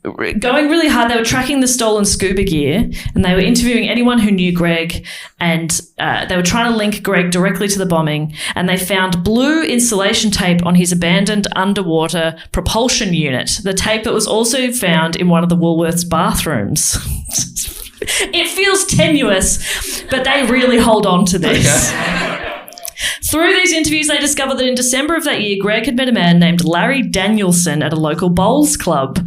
S5: going really hard. They were tracking the stolen scuba gear, and they were interviewing anyone who knew Greg, and they were trying to link Greg directly to the bombing, and they found blue insulation tape on his abandoned underwater propulsion unit, the tape that was also found in one of the Woolworths bathrooms. It feels tenuous, but they really hold on to this. Okay. Through these interviews, they discovered that in December of that year, Greg had met a man named Larry Danielson at a local bowls club,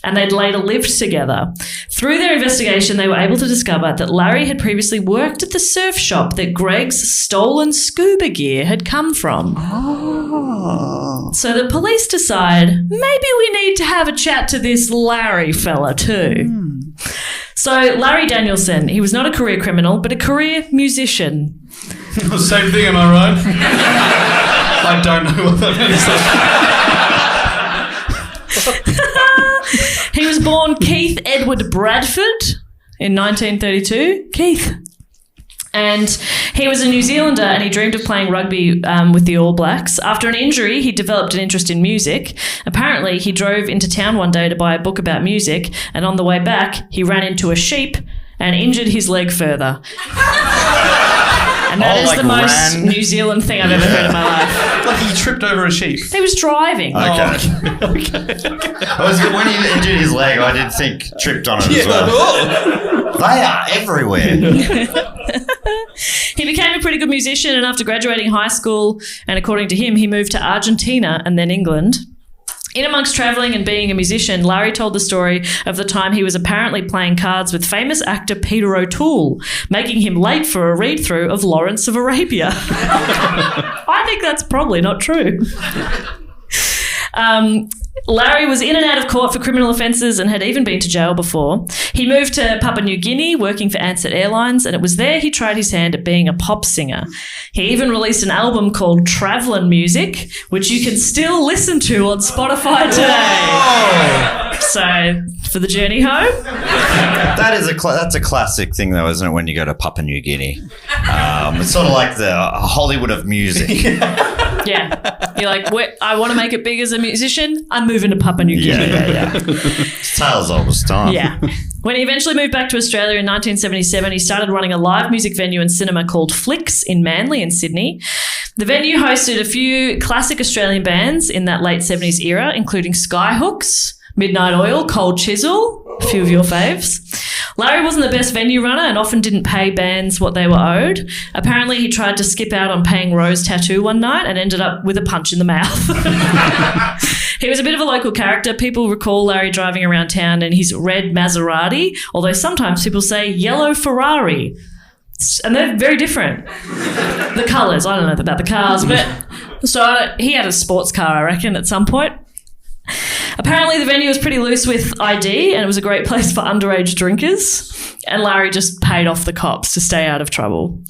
S5: and they'd later lived together. Through their investigation, they were able to discover that Larry had previously worked at the surf shop that Greg's stolen scuba gear had come from. Oh. So the police decide, maybe we need to have a chat to this Larry fella too. So Larry Danielson, he was not a career criminal, but a career musician.
S1: Same thing, am I right? I don't know what that
S5: means. He was born Keith Edward Bradford in 1932. Keith. And he was a New Zealander, and he dreamed of playing rugby with the All Blacks. After an injury, he developed an interest in music. Apparently, he drove into town one day to buy a book about music, and on the way back, he ran into a sheep and injured his leg further. And that is the most New Zealand thing I've ever heard in my life.
S1: Like he tripped over a sheep.
S5: He was driving.
S6: Okay. When he injured his leg, I did think tripped on it as well. They are everywhere.
S5: He became a pretty good musician, and after graduating high school, and according to him, he moved to Argentina and then England. In amongst travelling and being a musician, Larry told the story of the time he was apparently playing cards with famous actor Peter O'Toole, making him late for a read-through of Lawrence of Arabia. I think that's probably not true. Larry was in and out of court for criminal offences and had even been to jail before. He moved to Papua New Guinea, working for Ansett Airlines, and it was there he tried his hand at being a pop singer. He even released an album called Travellin' Music, which you can still listen to on Spotify today. Oh. So, for the journey home.
S6: That's a classic thing, though, isn't it, when you go to Papua New Guinea? It's sort of like the Hollywood of music.
S5: Yeah. You're like, I want to make it big as a musician. I'm moving to Papua New Guinea.
S6: Yeah. It's tales old as time.
S5: Yeah. When he eventually moved back to Australia in 1977, he started running a live music venue and cinema called Flicks in Manly in Sydney. The venue hosted a few classic Australian bands in that late 70s era, including Skyhooks, Midnight Oil, Cold Chisel, a few of your faves. Larry wasn't the best venue runner and often didn't pay bands what they were owed. Apparently, he tried to skip out on paying Rose Tattoo one night and ended up with a punch in the mouth. He was a bit of a local character. People recall Larry driving around town in his red Maserati, although sometimes people say yellow Ferrari. And they're very different. The colours, I don't know about the cars, but so he had a sports car, I reckon, at some point. Apparently the venue was pretty loose with ID and it was a great place for underage drinkers, and Larry just paid off the cops to stay out of trouble.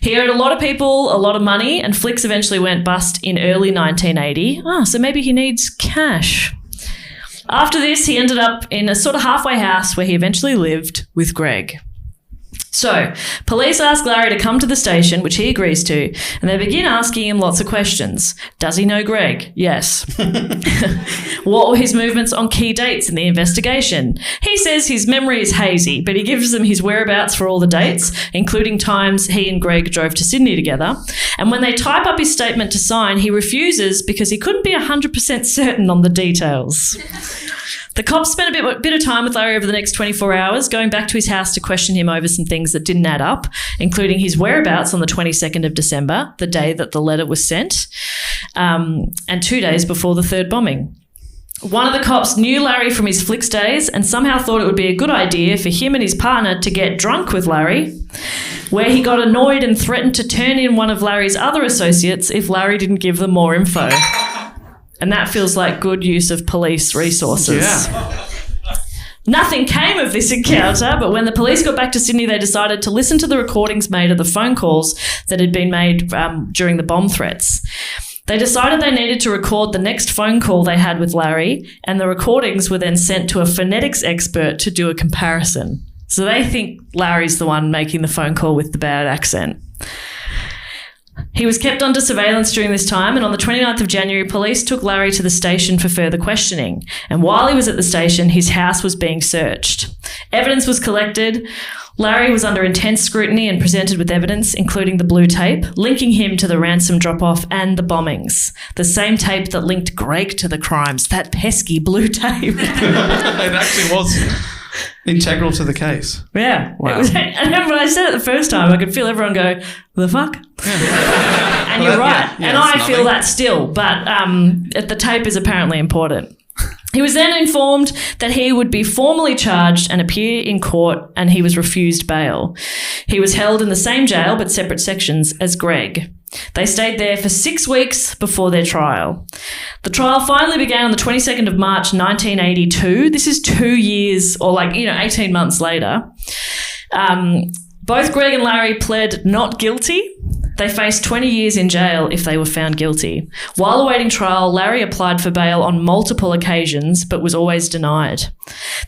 S5: He owed a lot of people a lot of money, and Flicks eventually went bust in early 1980. So maybe he needs cash. After this, he ended up in a sort of halfway house where he eventually lived with Greg. So, police ask Larry to come to the station, which he agrees to, and they begin asking him lots of questions. Does he know Greg? Yes. What were his movements on key dates in the investigation? He says his memory is hazy, but he gives them his whereabouts for all the dates, including times he and Greg drove to Sydney together. And when they type up his statement to sign, he refuses because he couldn't be 100% certain on the details. The cops spent a bit of time with Larry over the next 24 hours, going back to his house to question him over some things that didn't add up, including his whereabouts on the 22nd of December, the day that the letter was sent, and 2 days before the third bombing. One of the cops knew Larry from his Flicks days and somehow thought it would be a good idea for him and his partner to get drunk with Larry, where he got annoyed and threatened to turn in one of Larry's other associates if Larry didn't give them more info. And that feels like good use of police resources. Yeah. Nothing came of this encounter, but when the police got back to Sydney, they decided to listen to the recordings made of the phone calls that had been made during the bomb threats. They decided they needed to record the next phone call they had with Larry, and the recordings were then sent to a phonetics expert to do a comparison. So they think Larry's the one making the phone call with the bad accent. He was kept under surveillance during this time, and on the 29th of January, police took Larry to the station for further questioning. And while he was at the station, his house was being searched. Evidence was collected. Larry was under intense scrutiny and presented with evidence, including the blue tape, linking him to the ransom drop-off and the bombings. The same tape that linked Greg to the crimes. That pesky blue tape.
S1: It actually was integral to the case.
S5: Yeah.
S1: Wow.
S5: And when I said it the first time, I could feel everyone go, the fuck? And you're right.
S1: Yeah,
S5: and I feel that still. But the tape is apparently important. He was then informed that he would be formally charged and appear in court, and he was refused bail. He was held in the same jail but separate sections as Greg. They stayed there for 6 weeks before their trial. The trial finally began on the 22nd of March 1982. This is 2 years or 18 months later. Both Greg and Larry pled not guilty. They faced 20 years in jail if they were found guilty. While awaiting trial, Larry applied for bail on multiple occasions but was always denied.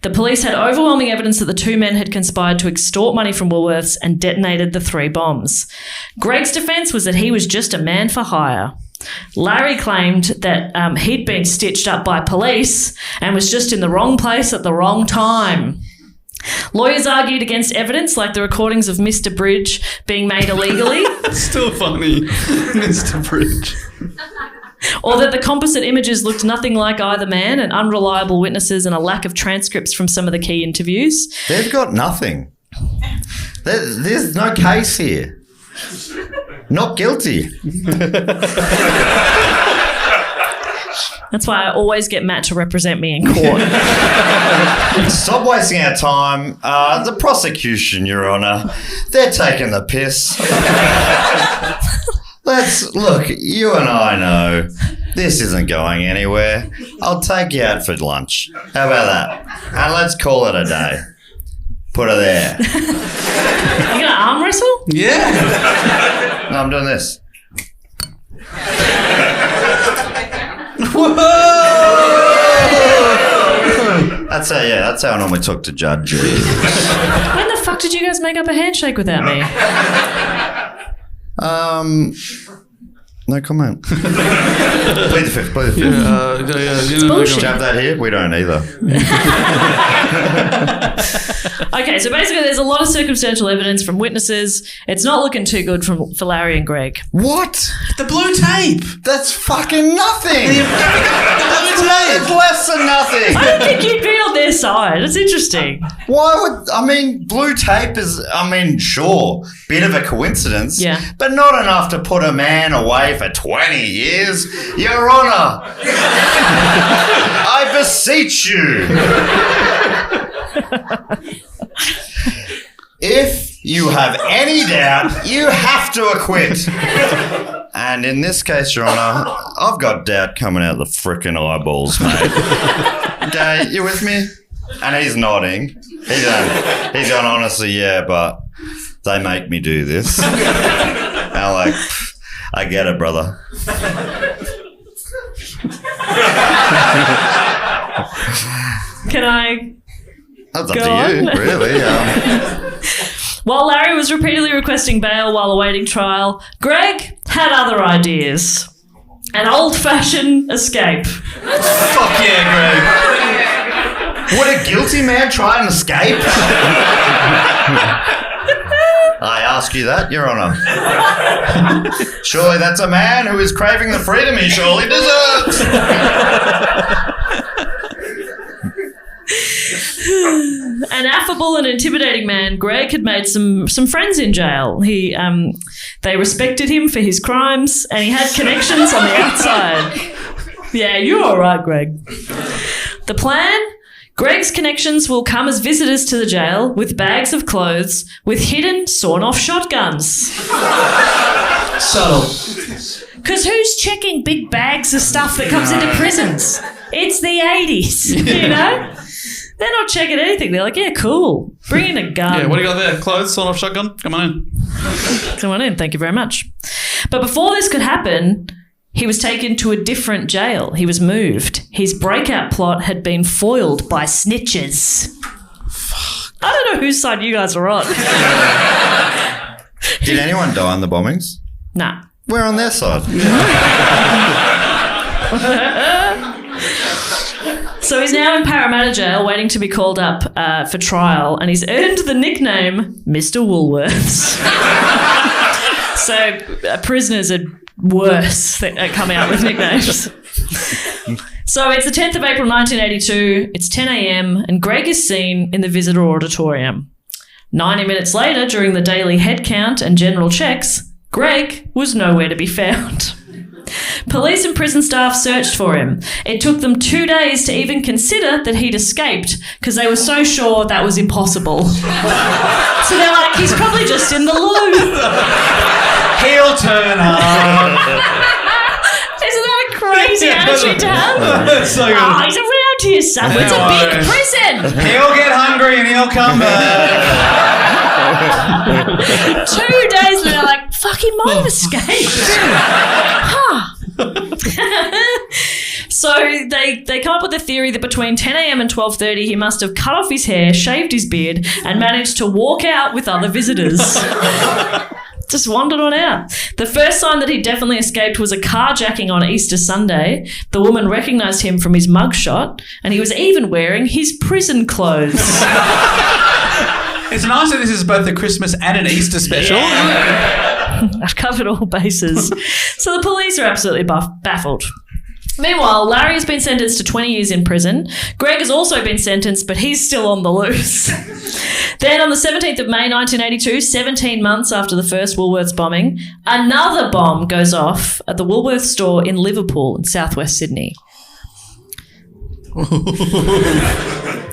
S5: The police had overwhelming evidence that the two men had conspired to extort money from Woolworths and detonated the 3 bombs. Greg's defence was that he was just a man for hire. Larry claimed that he'd been stitched up by police and was just in the wrong place at the wrong time. Lawyers argued against evidence like the recordings of Mr. Bridge being made illegally.
S1: Still funny, Mr. Bridge.
S5: Or that the composite images looked nothing like either man, and unreliable witnesses and a lack of transcripts from some of the key interviews.
S6: They've got nothing. There's no case here. Not guilty.
S5: That's why I always get Matt to represent me in court.
S6: Stop wasting our time. The prosecution, Your Honour, they're taking the piss. Look, you and I know this isn't going anywhere. I'll take you out for lunch. How about that? And let's call it a day. Put her there.
S5: You gonna arm wrestle?
S6: Yeah. No, I'm doing this. Whoa! That's how I normally talk to judges.
S5: When the fuck did you guys make up a handshake without me?
S6: No comment. Plead the fifth. Shove that here. We don't either.
S5: Okay, so basically there's a lot of circumstantial evidence from witnesses. It's not looking too good for Larry and Greg.
S6: What?
S1: The blue tape.
S6: That's fucking nothing. It's less than nothing.
S5: I don't think you'd be on their side. It's interesting.
S6: Blue tape is, sure, bit of a coincidence,
S5: yeah,
S6: but not enough to put a man away for 20 years. Your Honour, I beseech you. If you have any doubt, you have to acquit. And in this case, Your Honour, I've got doubt coming out the frickin' eyeballs, mate. Okay, you with me? And he's nodding. He's going, honestly, yeah, but they make me do this. And I'm like, I get it, brother.
S5: Can I...
S6: That's up to you, really.
S5: While Larry was repeatedly requesting bail while awaiting trial, Greg had other ideas. An old-fashioned escape.
S1: Fuck yeah, Greg.
S6: Would a guilty man try and escape? I ask you that, Your Honour. Surely that's a man who is craving the freedom he surely deserves.
S5: An affable and intimidating man, Greg had made some friends in jail. They respected him for his crimes, and he had connections on the outside. Yeah, you're all right, Greg. The plan? Greg's connections will come as visitors to the jail with bags of clothes with hidden sawn-off shotguns.
S1: Subtle.
S5: Because who's checking big bags of stuff that comes into prisons? It's the 80s, you know? They're not checking anything. They're like, yeah, cool. Bring in a gun.
S1: Yeah, what do you got there? Clothes, sawn-off shotgun? Come on in.
S5: Come on in. Thank you very much. But before this could happen, he was taken to a different jail. He was moved. His breakout plot had been foiled by snitches. Fuck. I don't know whose side you guys are on.
S6: Did anyone die in the bombings?
S5: Nah.
S6: We're on their side.
S5: So he's now in Parramatta Jail waiting to be called up for trial, and he's earned the nickname Mr. Woolworths. So prisoners are worse at coming up with nicknames. So it's the 10th of April 1982, it's 10 a.m, and Greg is seen in the visitor auditorium. 90 minutes later, during the daily head count and general checks, Greg was nowhere to be found. Police and prison staff searched for him. It took them 2 days to even consider that he'd escaped because they were so sure that was impossible. So they're like, he's probably just in the loo.
S1: He'll turn up.
S5: Isn't that a crazy attitude to have?
S1: So good.
S5: Oh, he's around here somewhere. It's a big prison.
S1: He'll get hungry and he'll come back.
S5: 2 days and they're like, fuck, he might have escaped. So they come up with a theory that between 10 a.m. and 12:30 he must have cut off his hair, shaved his beard, and managed to walk out with other visitors. Just wandered on out. The first sign that he definitely escaped was a carjacking on Easter Sunday. The woman recognised him from his mugshot, and he was even wearing his prison clothes.
S1: It's nice that this is both a Christmas and an Easter special.
S5: I've covered all bases. So the police are absolutely baffled. Meanwhile, Larry has been sentenced to 20 years in prison. Greg has also been sentenced, but he's still on the loose. Then on the 17th of May 1982, 17 months after the first Woolworths bombing, another bomb goes off at the Woolworths store in Liverpool in southwest Sydney.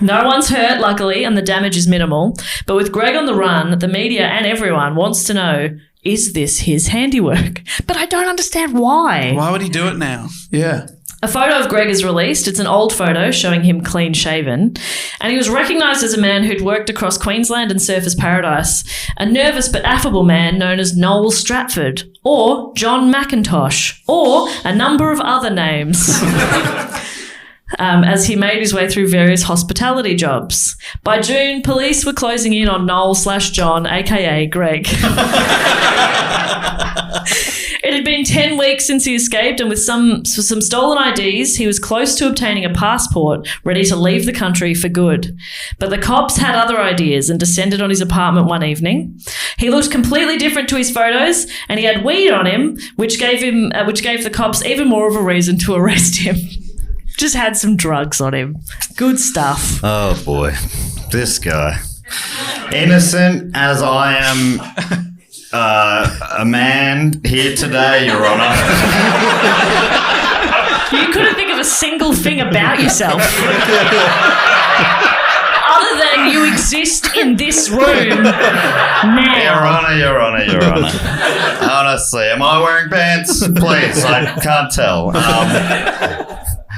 S5: No one's hurt, luckily, and the damage is minimal. But with Greg on the run, the media and everyone wants to know, is this his handiwork? But I don't understand why.
S1: Why would he do it now? Yeah.
S5: A photo of Greg is released. It's an old photo showing him clean-shaven. And he was recognised as a man who'd worked across Queensland and Surfers Paradise, a nervous but affable man known as Noel Stratford, or John McIntosh, or a number of other names. As he made his way through various hospitality jobs. By June, police were closing in on Noel/John, aka Greg. It had been 10 weeks since he escaped, and with some stolen IDs, he was close to obtaining a passport, ready to leave the country for good. But the cops had other ideas and descended on his apartment one evening. He looked completely different to his photos, and he had weed on him, which gave the cops even more of a reason to arrest him. Just had some drugs on him. Good stuff.
S6: Oh, boy. This guy. Innocent as I am a man here today, Your Honour.
S5: You couldn't think of a single thing about yourself. Other than you exist in this room now.
S6: Your Honour. Honestly, am I wearing pants? Please, I can't tell.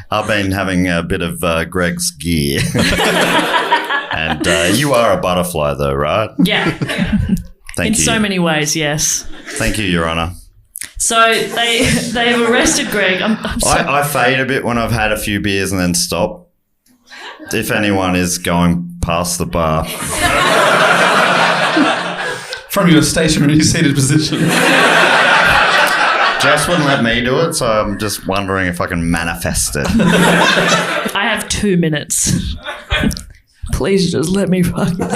S6: I've been having a bit of Greg's gear. And you are a butterfly though, right?
S5: Yeah.
S6: Thank you.
S5: In so many ways, yes.
S6: Thank you, Your Honour.
S5: So they have arrested Greg.
S6: I fade a bit when I've had a few beers and then stop. If anyone is going past the bar.
S1: From your stationary seated position.
S6: Jess wouldn't let me do it, so I'm just wondering if I can manifest it.
S5: I have 2 minutes. Please just let me fucking...
S1: You're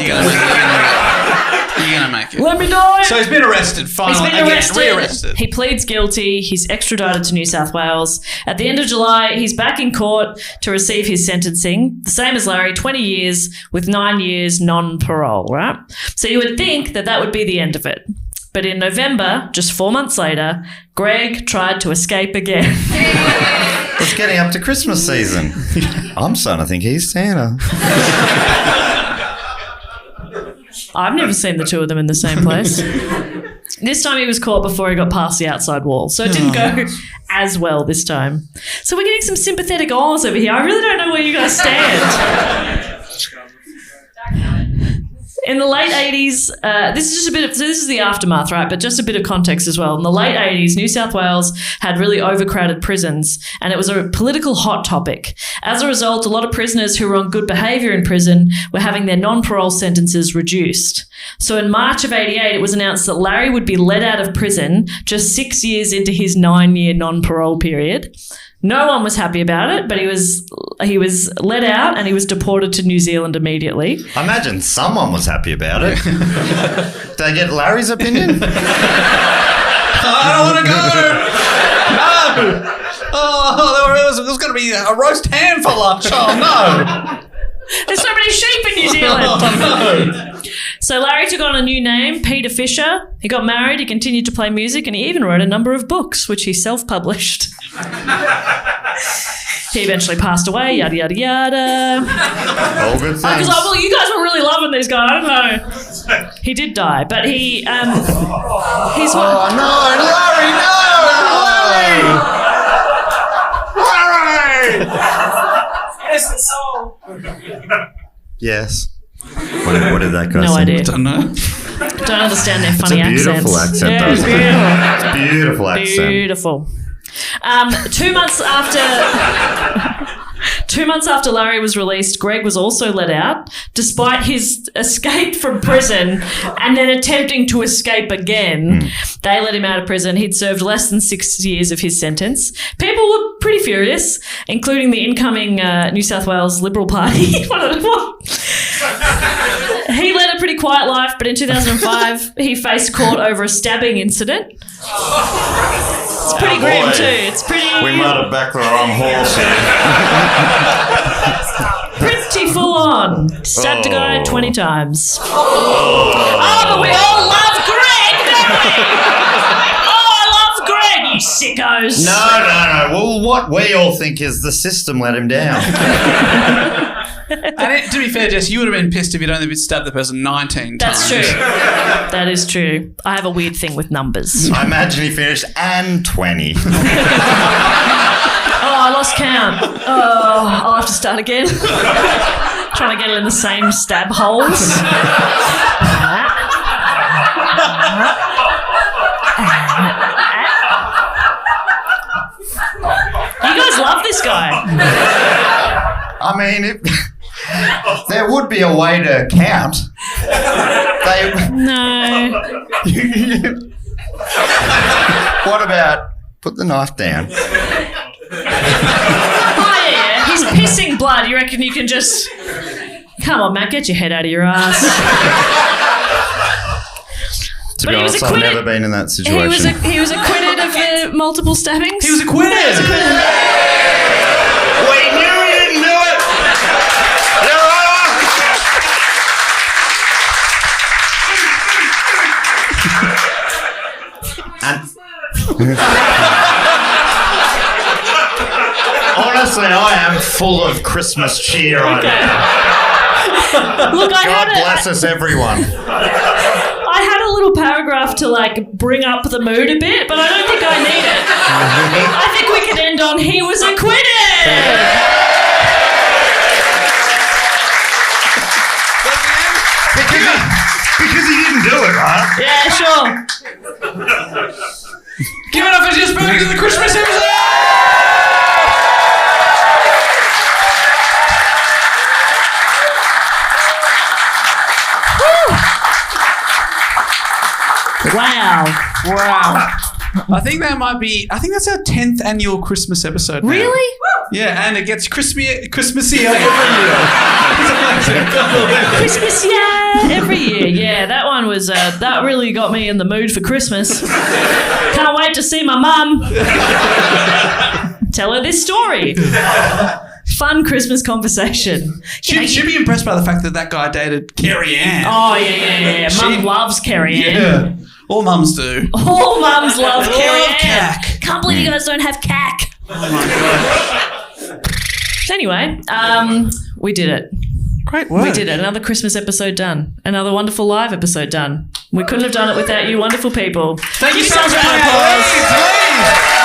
S1: gonna make it.
S5: Let me die.
S1: So he's been arrested finally.
S5: He's been
S1: Re-arrested.
S5: He pleads guilty. He's extradited to New South Wales. At the end of July, he's back in court to receive his sentencing. The same as Larry, 20 years with 9 years non-parole, right? So you would think that would be the end of it. But in November, just 4 months later, Greg tried to escape again.
S6: It's getting up to Christmas season. I'm starting to think he's Santa.
S5: I've never seen the two of them in the same place. This time he was caught before he got past the outside wall, so it didn't go as well this time. So we're getting some sympathetic ahs over here. I really don't know where you guys stand. In the late 80s, this is the aftermath, right? But just a bit of context as well. In the late 80s, New South Wales had really overcrowded prisons, and it was a political hot topic. As a result, a lot of prisoners who were on good behaviour in prison were having their non-parole sentences reduced. So in March of 88, it was announced that Larry would be let out of prison just 6 years into his 9-year non-parole period. No one was happy about it, but he was let out and he was deported to New Zealand immediately.
S6: I imagine someone was happy about it. Did I get Larry's opinion?
S1: I don't want to go. No. Oh, there was going to be a roast ham for lunch. Oh, no.
S5: There's so many sheep in New Zealand.
S1: Oh, no.
S5: So Larry took on a new name, Peter Fisher. He got married, he continued to play music, and he even wrote a number of books, which he self-published. He eventually passed away, yada, yada, yada.
S6: All good things.
S5: I was like, well, you guys were really loving this guy. I don't know. He did die, but he's one.
S6: Oh, no, Larry, no! Larry!
S7: Yes, it's all.
S6: Yes. What did that guy
S5: No
S6: say?
S5: idea.
S1: Don't know.
S5: Don't understand their funny
S6: It's a beautiful
S5: accents.
S6: accent,
S5: Yeah,
S6: though,
S5: it's
S6: isn't it?
S5: beautiful.
S6: It's a beautiful accent.
S5: Beautiful. 2 months after 2 months after Larry was released, Greg was also let out, despite his escape from prison and then attempting to escape again. They let him out of prison. He'd served less than 6 years of his sentence. People were pretty furious, including the incoming New South Wales Liberal Party. He led a pretty quiet life, but in 2005, he faced court over a stabbing incident. It's pretty grim too. It's pretty...
S6: We might have backed the wrong horse here.
S5: Pretty full on. Stabbed a guy 20 times. Oh, but we all love Greg, don't we? Oh, I love Greg, you sickos.
S6: No. Well, what we all think is the system let him down.
S1: And to be fair, Jess, you would have been pissed if you'd only stabbed the person 19
S5: That's
S1: times.
S5: true. That is true. I have a weird thing with numbers.
S6: I imagine he finished and 20.
S5: Oh, I lost count. Oh, I'll have to start again. Trying to get it in the same stab holes. You guys love this guy.
S6: I mean, there would be a way to count.
S5: No.
S6: What about put the knife down?
S5: Oh, yeah. He's pissing blood. You reckon you can just... Come on, Matt, get your head out of your ass.
S6: To
S5: But
S6: be
S5: he was
S6: honest, I've
S5: acquitted.
S6: never been in that situation.
S5: He was acquitted of the multiple stabbings.
S1: He was acquitted.
S6: We knew you didn't do it! You're Honestly, I am full of Christmas cheer right now.
S5: Look,
S6: God bless us, everyone.
S5: I had a little paragraph to bring up the mood a bit, but I don't think I need it. I think we can end on he was acquitted.
S6: Because he didn't do it, right?
S5: Yeah, sure.
S1: Give it up for just moving to the Christmas episode!
S5: Wow.
S1: I think that's our 10th annual Christmas episode now.
S5: Really?
S1: Yeah, and it gets Christmassier every year.
S5: Christmas, yeah, every year. Yeah, that one was, that really got me in the mood for Christmas. Can't wait to see my mum. Tell her this story. Fun Christmas conversation.
S1: She'd be impressed by the fact that guy dated Carrie Ann.
S5: Oh, yeah. Mum loves Carrie Ann.
S1: Yeah. All mums do.
S5: All mums love
S1: They
S5: Carrie
S1: love
S5: Ann.
S1: cack.
S5: Can't believe you guys don't have cack.
S1: Oh my God.
S5: Anyway, we did it.
S1: Great work.
S5: We did it. Another Christmas episode done. Another wonderful live episode done. We couldn't have done it without you wonderful people.
S1: Thank you so
S5: Yourselves
S1: much.
S5: a round of applause.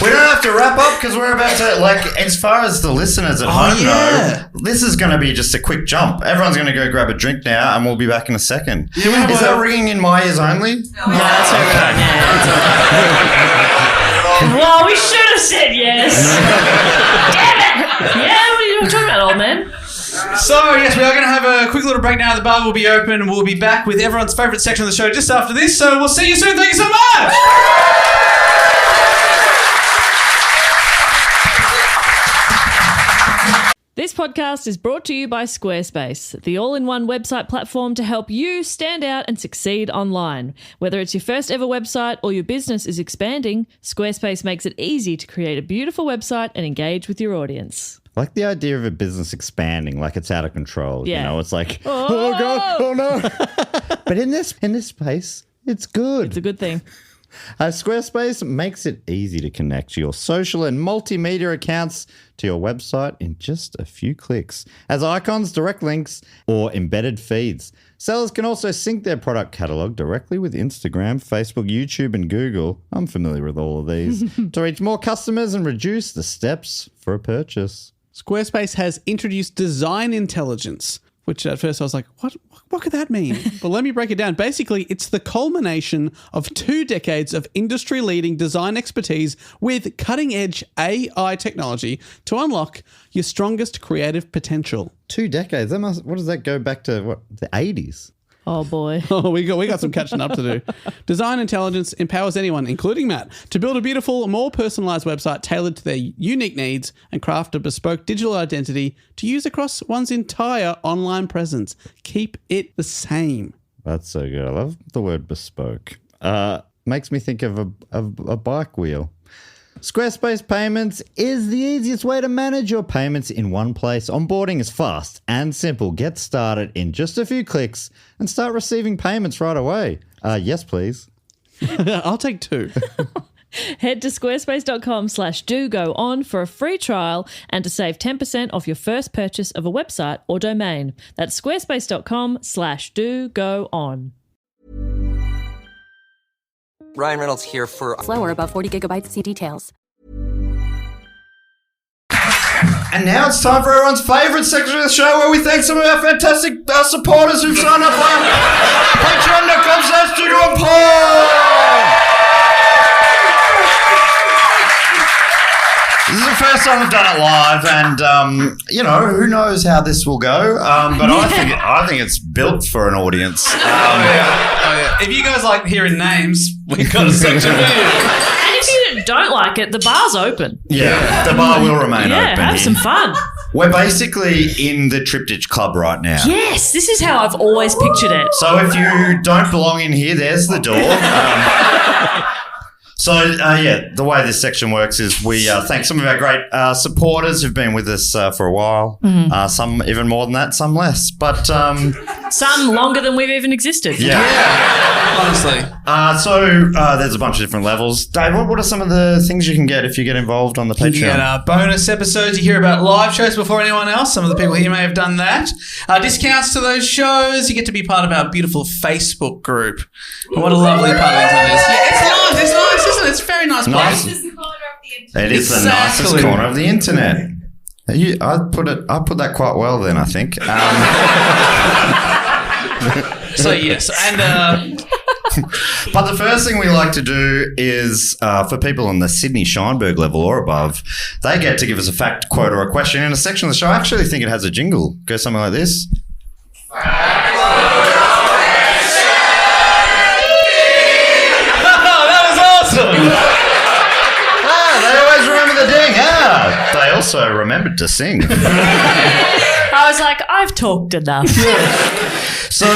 S6: We don't have to wrap up because we're about to, as far as the listeners at home know, this is going to be just a quick jump. Everyone's going to go grab a drink now and we'll be back in a second. Is that ringing in my ears only?
S5: No, that's all right. Well, we should have said yes. Damn it! Yeah, what are you talking about, old man?
S1: So, yes, we are going to have a quick little break now. The bar will be open and we'll be back with everyone's favourite section of the show just after this. So, we'll see you soon. Thank you so much!
S5: This podcast is brought to you by Squarespace, the all-in-one website platform to help you stand out and succeed online. Whether it's your first ever website or your business is expanding, Squarespace makes it easy to create a beautiful website and engage with your audience.
S6: I like the idea of a business expanding, like it's out of control.
S5: Yeah.
S6: You know, it's like, oh God, oh no. But in this space, it's good.
S5: It's a good thing.
S6: Squarespace makes it easy to connect your social and multimedia accounts to your website in just a few clicks. As icons, direct links, or embedded feeds. Sellers can also sync their product catalog directly with Instagram, Facebook, YouTube, and Google. I'm familiar with all of these. To reach more customers and reduce the steps for a purchase.
S1: Squarespace has introduced design intelligence, which at first I was like, what could that mean? But let me break it down. Basically, it's the culmination of 2 decades of industry-leading design expertise with cutting-edge AI technology to unlock your strongest creative potential.
S6: 2 decades? What does that go back to, the 80s?
S5: Oh, boy.
S1: Oh, we got some catching up to do. Design intelligence empowers anyone, including Matt, to build a beautiful, more personalised website tailored to their unique needs and craft a bespoke digital identity to use across one's entire online presence. Keep it the same.
S6: That's so good. I love the word bespoke. Makes me think of a bike wheel. Squarespace Payments is the easiest way to manage your payments in one place. Onboarding is fast and simple. Get started in just a few clicks and start receiving payments right away. Yes, please.
S1: I'll take 2.
S5: Head to squarespace.com/do-go-on for a free trial and to save 10% off your first purchase of a website or domain. That's squarespace.com/do-go-on.
S2: Ryan Reynolds here for...
S4: Slower, above 40 gigabytes. See details.
S6: And now it's time for everyone's favourite section of the show where we thank some of our fantastic supporters who've signed up on patreon.com/do-go-on. This is the first time we've done it live, and who knows how this will go? But I think it's built for an audience.
S1: If you guys like hearing names, we've got a section for you.
S5: And if you don't like it, the bar's open.
S6: Yeah, the bar will remain open.
S5: Have some fun.
S6: We're basically in the Triptych Club right now.
S5: Yes, this is how I've always pictured it.
S6: So if you don't belong in here, there's the door. The way this section works is we thank some of our great supporters who've been with us for a while. Mm-hmm. Some even more than that, some less. But
S5: some longer than we've even existed.
S1: Yeah. Honestly.
S6: There's a bunch of different levels. Dave, what are some of the things you can get if you get involved on the Patreon?
S1: You get bonus episodes. You hear about live shows before anyone else. Some of the people here may have done that. Discounts to those shows. You get to be part of our beautiful Facebook group. What a lovely part of the internet is. Yeah, it's nice, isn't it? It's a very nice place.
S6: It is the nicest corner of the internet. I put that quite well then, I think.
S1: Yes, and
S6: but the first thing we like to do is for people on the Sydney Scheinberg level or above, they get to give us a fact, quote, or a question in a section of the show. I actually think it has a jingle. Go something like this. They always remember the ding. They also remembered to sing.
S5: I was like, I've talked enough.
S6: So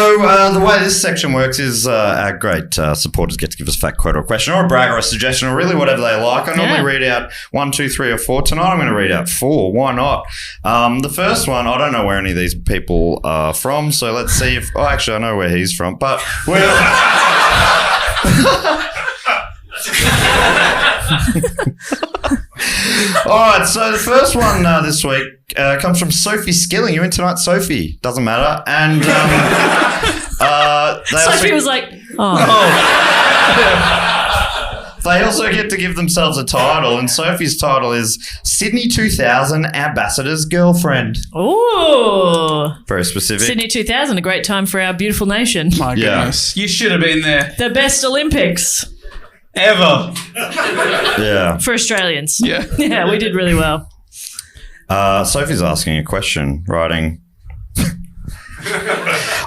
S6: the way this section works is our great supporters get to give us a fact, quote, or a question, or a brag, or a suggestion, or really whatever they like. I normally read out 1, 2, 3, or 4. Tonight I'm going to read out 4. Why not? The first one, I don't know where any of these people are from, so let's see if... Oh, actually, I know where he's from, but... All right, so the first one this week comes from Sophie Skilling. You in tonight, Sophie? Doesn't matter. And Sophie
S5: was like,
S6: They also get to give themselves a title, and Sophie's title is Sydney 2000 Ambassador's Girlfriend.
S5: Ooh.
S6: Very specific.
S5: Sydney 2000, a great time for our beautiful nation.
S1: My goodness. You should have been there.
S5: The best Olympics
S1: Ever.
S6: Yeah.
S5: for Australians.
S1: Yeah.
S5: Yeah, we did really well.
S6: Sophie's asking a question, writing.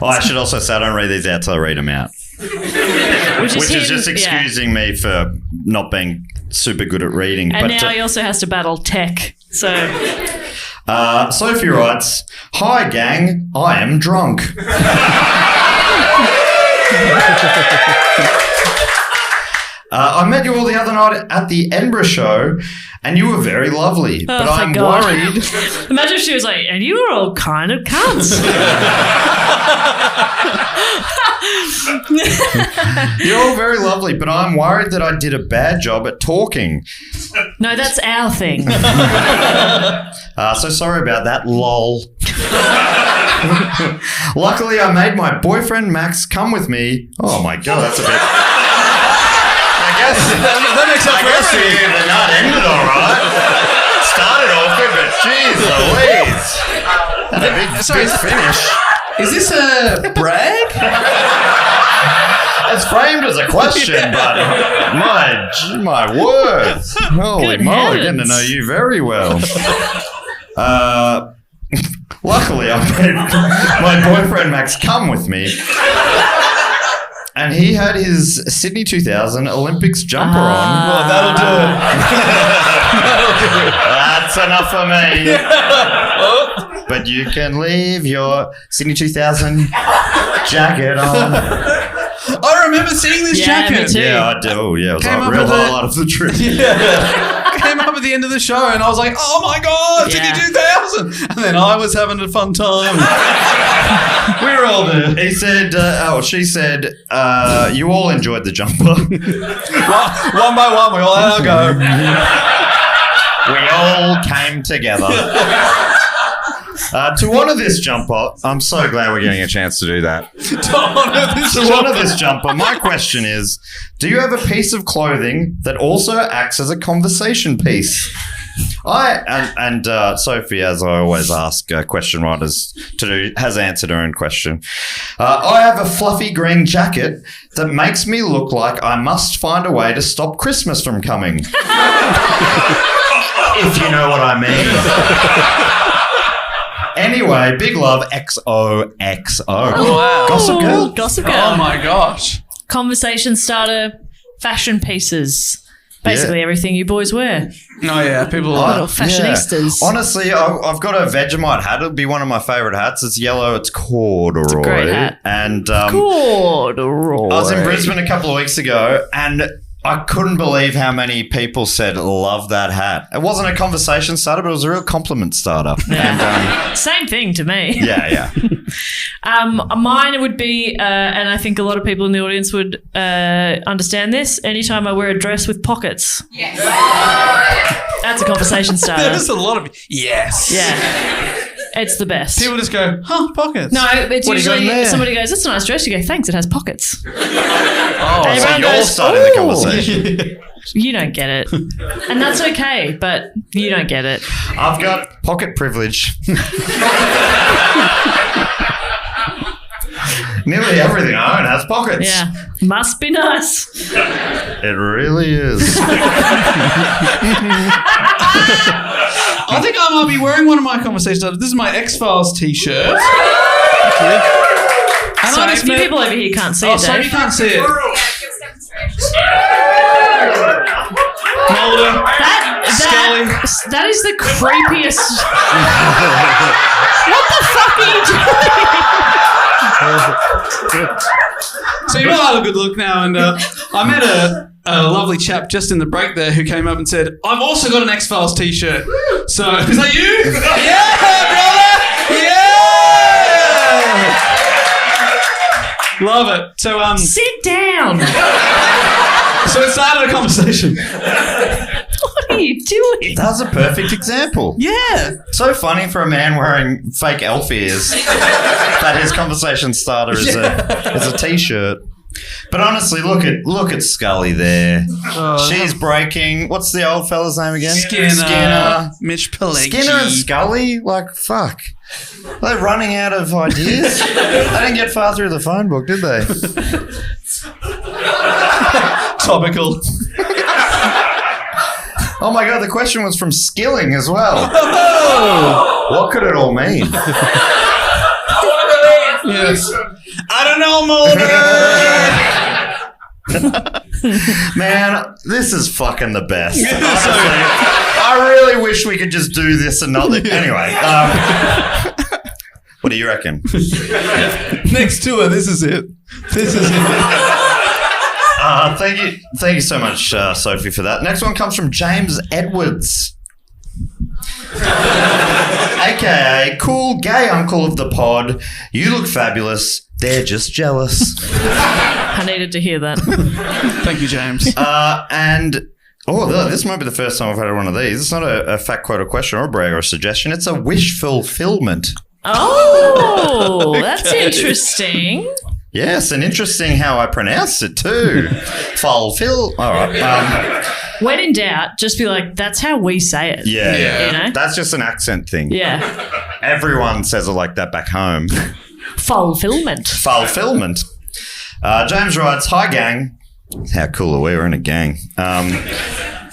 S6: I should also say I don't read these out till I read them out. Which is just excusing me for not being super good at reading.
S5: And
S6: but
S5: now he also has to battle tech. So
S6: Sophie writes, "Hi gang, I am drunk." I met you all the other night at the Edinburgh show, and you were very lovely. But I'm worried.
S5: Imagine if she was like, and you were all kind of cunts.
S6: You're all very lovely, but I'm worried that I did a bad job at talking.
S5: No, that's our thing.
S6: So sorry about that, lol. Luckily, I made my boyfriend Max come with me. Oh my god, that's a bit...
S1: That makes up for everything.
S6: The nut ended all right. Started awkward, but jeez Louise. Had a big finish.
S1: Is this a brag?
S6: It's framed as a question, but my word. Holy
S5: Good
S6: moly,
S5: heavens.
S6: getting to know you very well. Luckily, I made my boyfriend Max come with me. And he had his Sydney 2000 Olympics jumper on.
S1: Well, that'll do it.
S6: That's enough for me. But you can leave your Sydney 2000 jacket on.
S1: I remember seeing this jacket.
S5: Me too.
S6: Yeah, I do. Oh, yeah, it was
S1: Came
S6: a
S1: up
S6: real
S1: with it.
S6: highlight of the trip.
S1: Came up at the end of the show and I was like, oh my God,
S5: Yeah.
S1: Sydney 2000. And then I was having a fun time. We were all there.
S6: He said, she said, you all enjoyed the jumper.
S1: One by one, we all had our go.
S6: We all came together. To honour this jumper, I'm so glad we're getting a chance to do that. To honour this jumper, my question is, do you have a piece of clothing that also acts as a conversation piece? Sophie, as I always ask question writers to do, has answered her own question. I have a fluffy green jacket that makes me look like I must find a way to stop Christmas from coming. If you know what I mean. Anyway, big love, XOXO.
S1: Oh, wow.
S6: Gossip Girl.
S5: Gossip Girl.
S1: Oh my gosh.
S5: Conversation starter, fashion pieces. Basically everything you boys wear.
S1: Oh yeah, people
S5: Little
S1: are
S5: fashionistas.
S6: Yeah. Honestly, I've got a Vegemite hat. It'll be one of my favourite hats. It's yellow. It's corduroy. It's
S5: a great hat.
S6: And
S5: Corduroy.
S6: I was in Brisbane a couple of weeks ago, and I couldn't believe how many people said love that hat. It wasn't a conversation starter, but it was a real compliment starter.
S5: Yeah.
S6: And,
S5: Same thing to me.
S6: yeah.
S5: Mine would be, and I think a lot of people in the audience would understand this, anytime I wear a dress with pockets. Yes. That's a conversation starter.
S1: There's a lot of yes.
S5: Yeah. It's the best.
S1: People just go, pockets.
S5: No, it's
S6: What do you got in
S5: usually
S6: there?
S5: somebody goes, that's a nice dress. You go, thanks, it has pockets.
S6: Oh,
S5: And
S6: so
S5: everyone
S6: you're
S5: goes,
S6: starting the
S5: "Ooh."
S6: conversation.
S5: You don't get it. And that's okay, but you don't get it.
S6: I've got pocket privilege. Nearly everything I own has pockets.
S5: Yeah. Must be nice.
S6: It really is.
S1: I think I might be wearing one of my conversations. This is my X-Files t-shirt. And
S5: So
S1: I
S5: a
S1: just
S5: few
S1: met-
S5: people over here can't see
S1: Oh,
S5: it,
S1: sorry, you
S5: Dave.
S1: can't see it. Mulder.
S5: That is the creepiest. What the fuck are you doing?
S1: So you all have a good look now, and I met a lovely chap just in the break there who came up and said, I've also got an X-Files t-shirt. So, is that you? Yeah, brother! Yeah! Love it. So,
S5: Sit down.
S1: so it started a conversation.
S5: What are you doing?
S6: That's a perfect example.
S1: Yeah.
S6: So funny for a man wearing fake elf ears that his conversation starter is a t-shirt. But honestly, look at Scully there. She's breaking. What's the old fella's name again?
S1: Skinner. Mitch Pileggi.
S6: Skinner and Scully? Like, fuck. They're running out of ideas. They didn't get far through the phone book, did they?
S1: Topical.
S6: Oh my God, the question was from Skilling as well. Oh. What could it all mean?
S1: Yes. I don't know, Mulder.
S6: Man, this is fucking the best. Honestly, I really wish we could just do this another. Anyway, what do you reckon?
S1: Next tour, this is it.
S6: Thank you so much, Sophie, for that. Next one comes from James Edwards, aka cool gay uncle of the pod. You look fabulous. They're just jealous.
S5: I needed to hear that.
S1: Thank you, James.
S6: This might be the first time I've had one of these. It's not a fact, quote, or question or a brag or a suggestion. It's a wish fulfillment.
S5: Oh, that's interesting.
S6: Yes, and interesting how I pronounced it too. Fulfill. All right.
S5: When in doubt, just be like, that's how we say it.
S6: Yeah.
S5: You know?
S6: That's just an accent thing.
S5: Yeah.
S6: Everyone says it like that back home.
S5: Fulfillment.
S6: James writes, hi, gang. How cool are we? We're in a gang.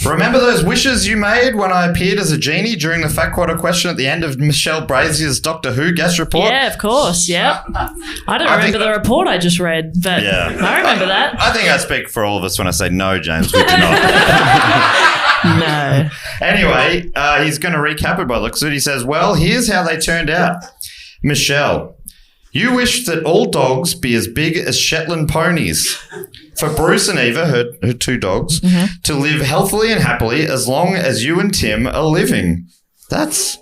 S6: Remember those wishes you made when I appeared as a genie during the fact quarter question at the end of Michelle Brazier's Doctor Who guest report?
S5: Yeah, of course. Yeah. I don't remember the report I just read, but I remember that.
S6: I think I speak for all of us when I say no, James. We do not.
S5: No.
S6: Anyway, he's going to recap it by the looks of it. He says, well, here's how they turned out. Michelle, you wished that all dogs be as big as Shetland ponies. For Bruce and Eva, her two dogs, to live healthily and happily as long as you and Tim are living. That's...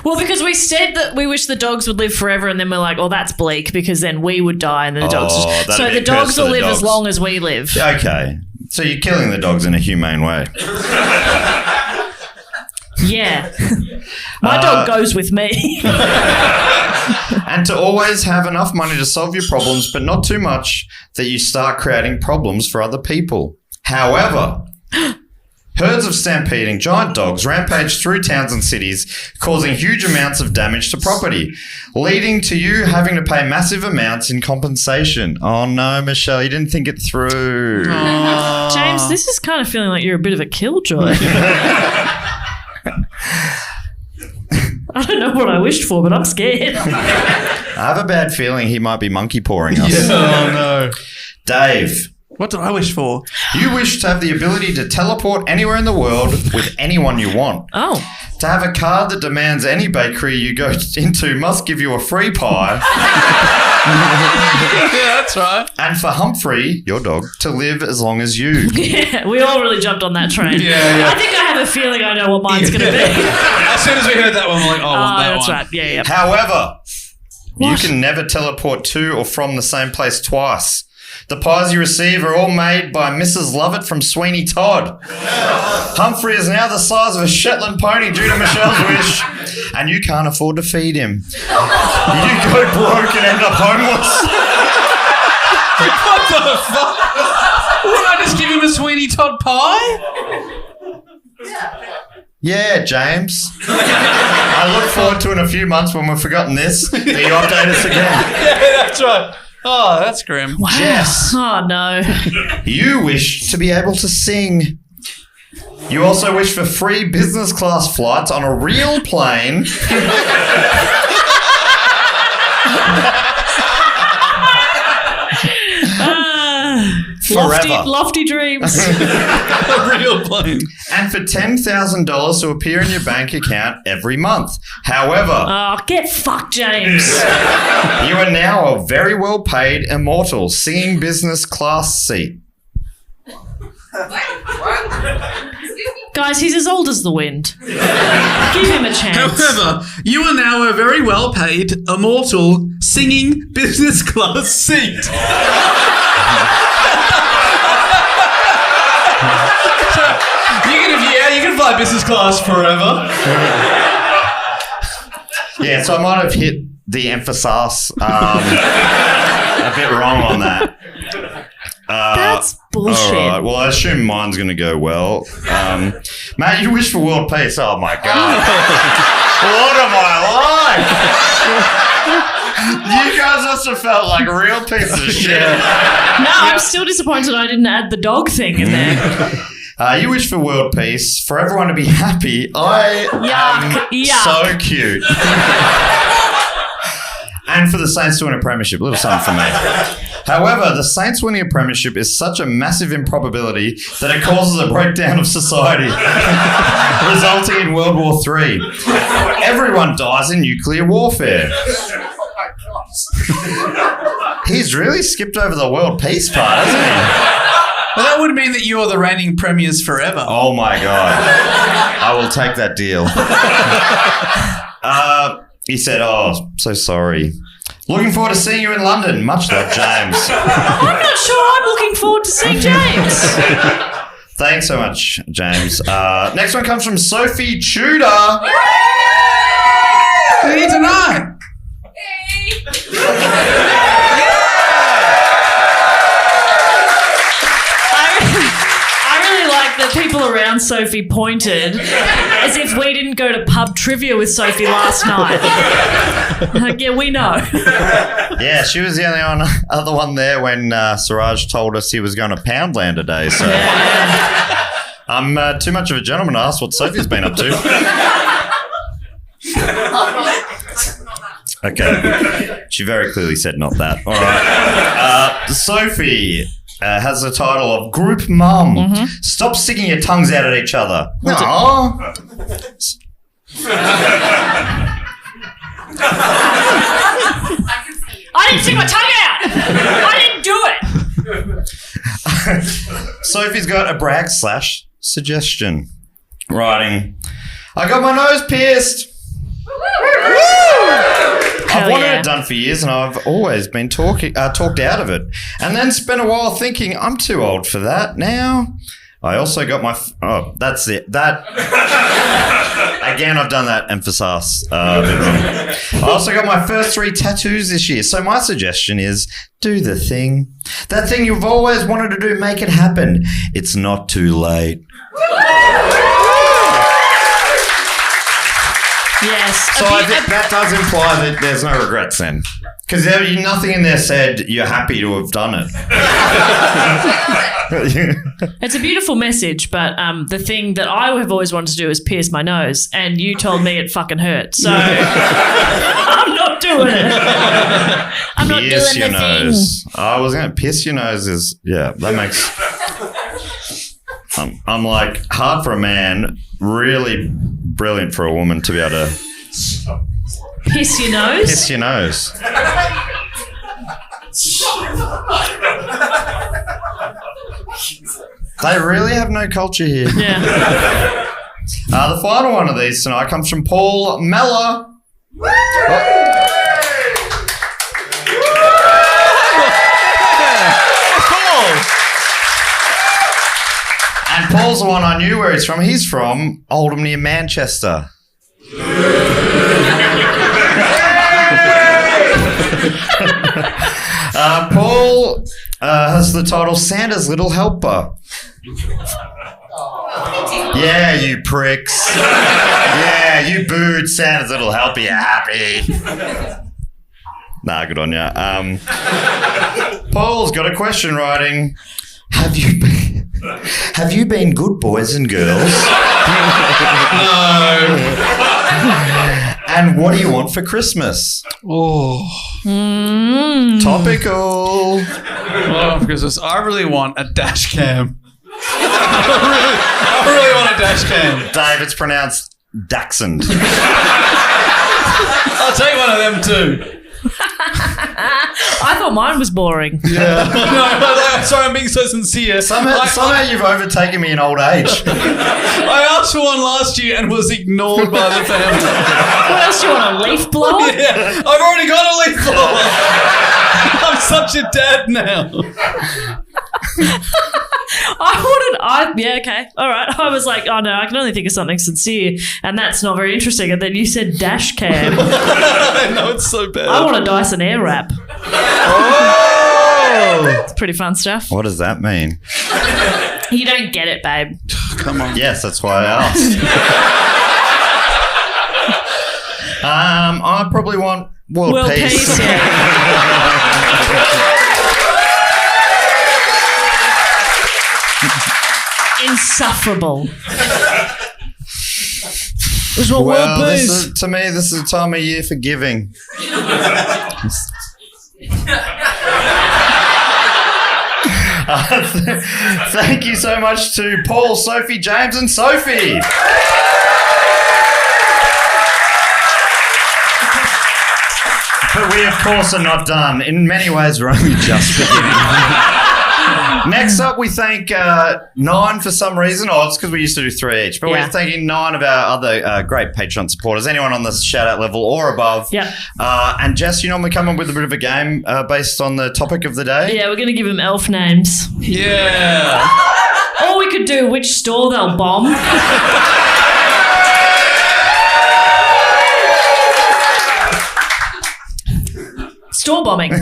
S5: Well, because we said that we wish the dogs would live forever, and then we're like, oh, that's bleak because then we would die and then the dogs... So the dogs will live as long as we live.
S6: Okay. So you're killing the dogs in a humane way.
S5: Yeah. My dog goes with me.
S6: And to always have enough money to solve your problems, but not too much that you start creating problems for other people. However, herds of stampeding giant dogs rampage through towns and cities, causing huge amounts of damage to property, leading to you having to pay massive amounts in compensation. Oh no, Michelle, you didn't think it through.
S5: James, this is kind of feeling like you're a bit of a killjoy. I don't know what I wished for, but I'm scared.
S6: I have a bad feeling he might be monkey pawing us.
S1: Oh, no.
S6: Dave.
S1: What did I wish for?
S6: You wish to have the ability to teleport anywhere in the world with anyone you want.
S5: Oh.
S6: To have a card that demands any bakery you go into must give you a free pie.
S1: Yeah, that's right.
S6: And for Humphrey, your dog, to live as long as you.
S5: Yeah, we all really jumped on that train.
S1: Yeah.
S5: I think I have a feeling I know what mine's going to be.
S1: As soon as we heard that one, we're like, I want that
S5: that's
S1: one.
S5: right. Yeah.
S6: However,
S5: What?
S6: you can never teleport to or from the same place twice. The pies you receive are all made by Mrs. Lovett from Sweeney Todd. Humphrey is now the size of a Shetland pony due to Michelle's wish, and you can't afford to feed him. You go broke and end up homeless.
S1: What the fuck? Wouldn't I just give him a Sweeney Todd pie?
S6: Yeah, James. I look forward to in a few months when we've forgotten this, that you update us again.
S1: Yeah, that's right. Oh, that's grim.
S5: Wow.
S6: Jess.
S5: Oh, no.
S6: You wish to be able to sing. You also wish for free business class flights on a real plane. Forever.
S5: Lofty dreams.
S1: A real plane.
S6: And for $10,000 to appear in your bank account every month. However,
S5: Oh, get fucked, James.
S6: you are now a very well paid immortal singing business class seat.
S5: Guys, he's as old as the wind. Give him a chance.
S1: However, you are now a very well-paid, immortal, singing business class seat. You can fly business class forever.
S6: Yeah, so I might have hit the emphasis a bit wrong on that.
S5: That's bullshit.
S6: All right. Well, I assume mine's going to go well. Matt, you wish for world peace. Oh, my God. What am I like? You guys must have felt like a real piece of shit.
S5: No, I'm still disappointed I didn't add the dog thing in there.
S6: You wish for world peace, for everyone to be happy.
S5: Yuck.
S6: So cute. And for the Saints to win a premiership. A little something for me. However, the Saints winning a premiership is such a massive improbability that it causes a breakdown of society, resulting in World War III. Everyone dies in nuclear warfare. He's really skipped over the world peace part, hasn't he?
S1: Well, that would mean that you are the reigning premiers forever.
S6: Oh, my God. I will take that deal. He said, oh, so sorry. Looking forward to seeing you in London. Much love, James.
S5: I'm not sure I'm looking forward to seeing James.
S6: Thanks so much, James. Next one comes from Sophie Tudor.
S1: Who are you tonight?
S5: I really like that people around Sophie pointed as if we didn't go to pub trivia with Sophie last night. Like, yeah, we know.
S6: Yeah, she was the only other one there when Siraj told us he was going to Poundland today. So I'm too much of a gentleman to ask what Sophie's been up to. Okay. She very clearly said not that. All right. Sophie has the title of Group Mum. Mm-hmm. Stop sticking your tongues out at each other. Aww.
S5: I didn't stick my tongue out. I didn't do it.
S6: Sophie's got a brag / suggestion. Writing, I got my nose pierced. I've wanted it done for years and I've always been talked out of it. And then spent a while thinking, I'm too old for that now. I also got my... that's it. That... Again, I've done that emphasis a bit wrong. I also got my first 3 tattoos this year. So my suggestion is do the thing. That thing you've always wanted to do, make it happen. It's not too late.
S5: Yes.
S6: So I think that does imply that there's no regrets then. Because nothing in there said you're happy to have done it.
S5: It's a beautiful message, but the thing that I have always wanted to do is pierce my nose, and you told me it fucking hurt. So I'm not doing it. I'm not doing
S6: pierce your
S5: the
S6: nose.
S5: thing.
S6: I was going to pierce your nose is, yeah, that makes... I'm like, hard for a man, really brilliant for a woman to be able to...
S5: Piss your nose?
S6: Piss your nose. They really have no culture here.
S5: Yeah.
S6: The final one of these tonight comes from Paul Meller. And Paul's the one I knew where he's from. He's from Oldham near Manchester. Paul has the title Santa's Little Helper. Yeah, you pricks. Yeah, you booed Santa's Little Helper. You happy? Nah, good on ya. Paul's got a question writing. Have you been good boys and girls?
S1: No.
S6: And what do you want for Christmas?
S1: Oh.
S6: Topical.
S1: Oh, because I really want a dash cam. I really want a dash cam.
S6: Dave, it's pronounced Dachshund.
S1: I'll take one of them too.
S5: I thought mine was boring.
S1: Yeah. No, sorry, I'm being so sincere.
S6: Somehow you've overtaken me in old age.
S1: I asked for one last year and was ignored by the family.
S5: What else do you want, a leaf blower?
S1: Yeah, I've already got a leaf blower. I'm such a dad now.
S5: Yeah, okay. All right. I was like, oh no, I can only think of something sincere, and that's not very interesting. And then you said dash cam.
S1: I know, it's so bad.
S5: I want a Dyson Airwrap.
S1: Oh!
S5: It's pretty fun stuff.
S6: What does that mean?
S5: You don't get it, babe.
S1: Come on.
S6: Yes, that's why I asked. I probably want world peace.
S5: Insufferable. This
S6: Well, to me, this is a time of year for giving. Thank you so much to Paul, Sophie, James, and Sophie. But we, of course, are not done. In many ways, we're only just beginning. Next up, we thank 9 for some reason. Oh, it's because we used to do 3 each. But we're thanking 9 of our other great Patreon supporters, anyone on the shout-out level or above.
S5: Yeah.
S6: And Jess, you normally come up with a bit of a game based on the topic of the day.
S5: Yeah, we're going to give them elf names.
S1: Yeah.
S5: Or we could do which store they'll bomb. Store bombing.
S6: All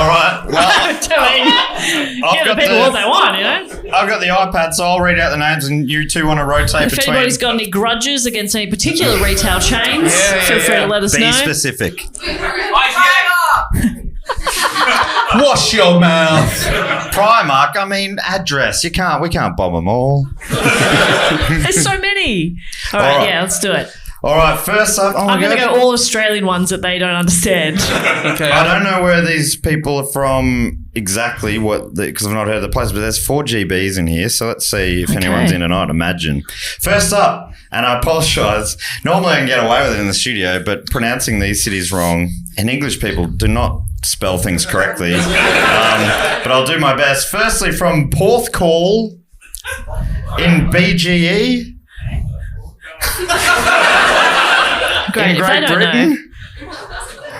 S6: right. Well,
S5: Give the people what they want, you know?
S6: I've got the iPad, so I'll read out the names and you two want to rotate
S5: If
S6: between.
S5: anybody's got any grudges against any particular retail chains, feel free to let us
S6: Be
S5: know.
S6: specific.
S1: Wash your mouth.
S6: Primark, I mean, address. We can't bomb them all.
S5: There's so many. All right, yeah, let's do it.
S6: All right, first up.
S5: I'm going to go all Australian ones that they don't understand.
S1: Okay.
S6: I don't know where these people are from exactly, because I've not heard of the place, but there's 4 GBs in here, so let's see if anyone's in tonight. Imagine. First up, and I apologise, normally I can get away with it in the studio, but pronouncing these cities wrong, and English people do not spell things correctly, but I'll do my best. Firstly, from Porthcawl in BGE.
S5: Great.
S6: In Great Britain?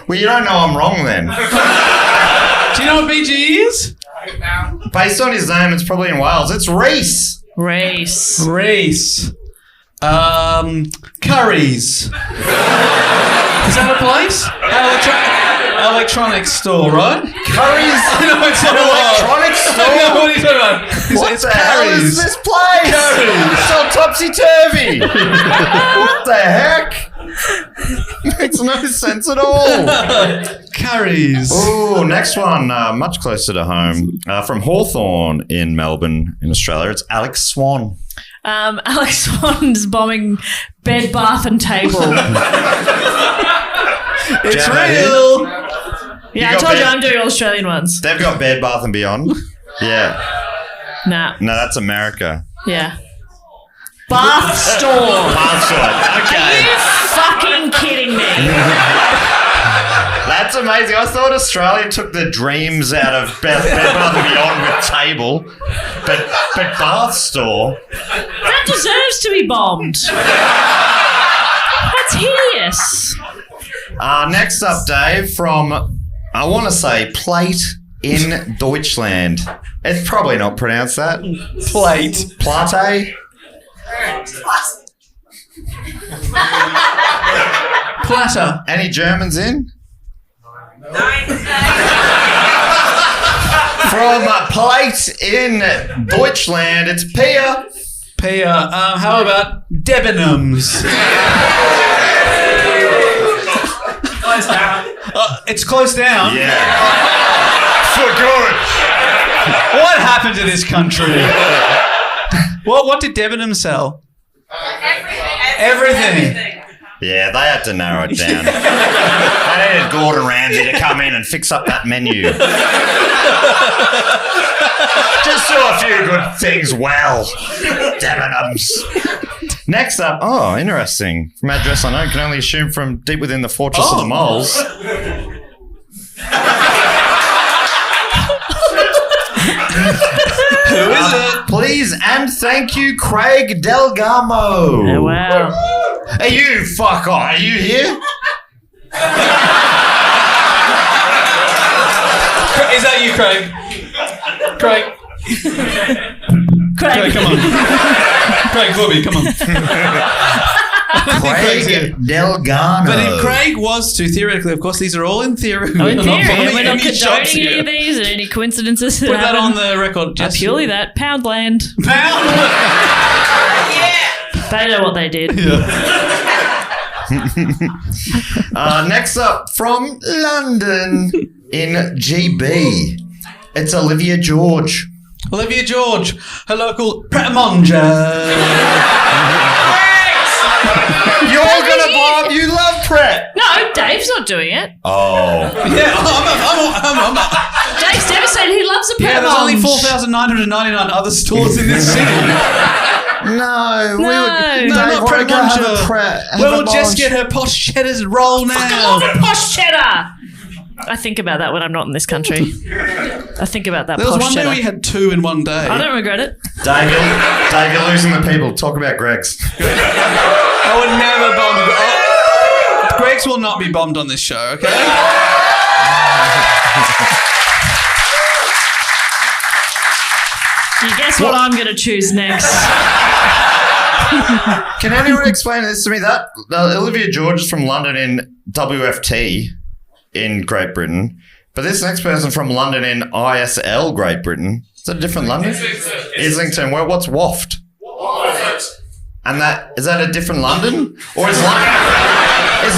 S6: Well, you don't know I'm wrong then.
S1: Do you know what BG is?
S6: Based on his name, it's probably in Wales. It's Reese.
S5: Race.
S1: Curries. Is that a place? Electronics store, right?
S6: Curries?
S1: No, it's not
S6: Electronics store?
S1: No, what are you talking about? It's
S6: the hell is this place? It's all topsy-turvy. What the heck? Makes no sense at all.
S1: Curries.
S6: Oh, next one, much closer to home. From Hawthorne in Melbourne, in Australia, it's Alex Swan.
S5: Alex Swan's bombing Bed, Bath and Table.
S1: It's
S6: Jam
S1: real.
S5: Yeah, I told you I'm doing all Australian ones.
S6: They've got Bed, Bath and Beyond. Yeah.
S5: Nah.
S6: No, that's America.
S5: Yeah. Bath store.
S6: Bath store. Okay.
S5: Are you fucking kidding me?
S6: That's amazing. I thought Australia took the dreams out of Bed, Bath and Beyond with Table, but Bath store.
S5: That deserves to be bombed. That's hideous.
S6: Next up, Dave, from, I want to say, Plate in Deutschland. It's probably not pronounced that.
S1: Plate.
S6: Plate?
S1: Platter.
S6: Any Germans in? From Plate in Deutschland, it's Pia.
S1: Pia. How about Debenhams?
S7: Closed down.
S1: It's closed down.
S6: Yeah. For good.
S1: What happened to this country? What did Debenhams sell? Everything.
S6: Yeah, they had to narrow it down. They needed Gordon Ramsay to come in and fix up that menu. Just do a few good things well. Debenhams. Next up, oh, interesting. From address unknown, can only assume from deep within the fortress of the moles.
S1: Who is it?
S6: Please and thank you, Craig Delgamo.
S5: Oh, wow.
S6: Hey, you fuck off. Are you here?
S1: Is that you, Craig? Craig, come on. Craig Bobby, come on.
S6: Craig Delgado.
S1: But if Craig was to, theoretically, of course, these are all in theory.
S5: Oh, in theory,
S1: bombing
S5: we're not
S1: any shops
S5: condoning any
S1: here.
S5: of these or any coincidences.
S1: Put that on the record. Jess.
S5: Purely that. Poundland. They know what they did.
S6: Next up, from London in GB, it's Olivia George.
S1: Olivia George, her local Pret-a-Manger.
S6: You're gonna bomb. You love Pret.
S5: No, Dave's not doing it.
S6: Oh.
S1: Yeah, I'm
S5: Dave's devastated. He loves a
S1: yeah, there's only
S5: Pret-a-Manger.
S1: 4,999 other stores in this city.
S6: No, we
S5: No.
S6: would,
S5: No,
S6: Dave,
S1: not
S6: we're gonna have
S1: Pret-a-Manger.
S6: a Pret.
S1: Where will Jess get her posh cheddars roll now?
S5: I love a posh cheddar. I think about that when I'm not in this country. I think about that
S1: There was
S5: posh
S1: one day
S5: cheddar.
S1: we had 2 in one day.
S5: I don't regret it.
S6: Dave, you're losing the people. Talk about Greg's.
S1: I would never bomb. Oh, Greg's will not be bombed on this show, okay?
S5: You guess what I'm going to choose next?
S6: Can anyone explain this to me? That Olivia George is from London in WFT in Great Britain, but this next person from London in ISL Great Britain. Is that a different London? Islington. What's Waft? And is that a different London? Or is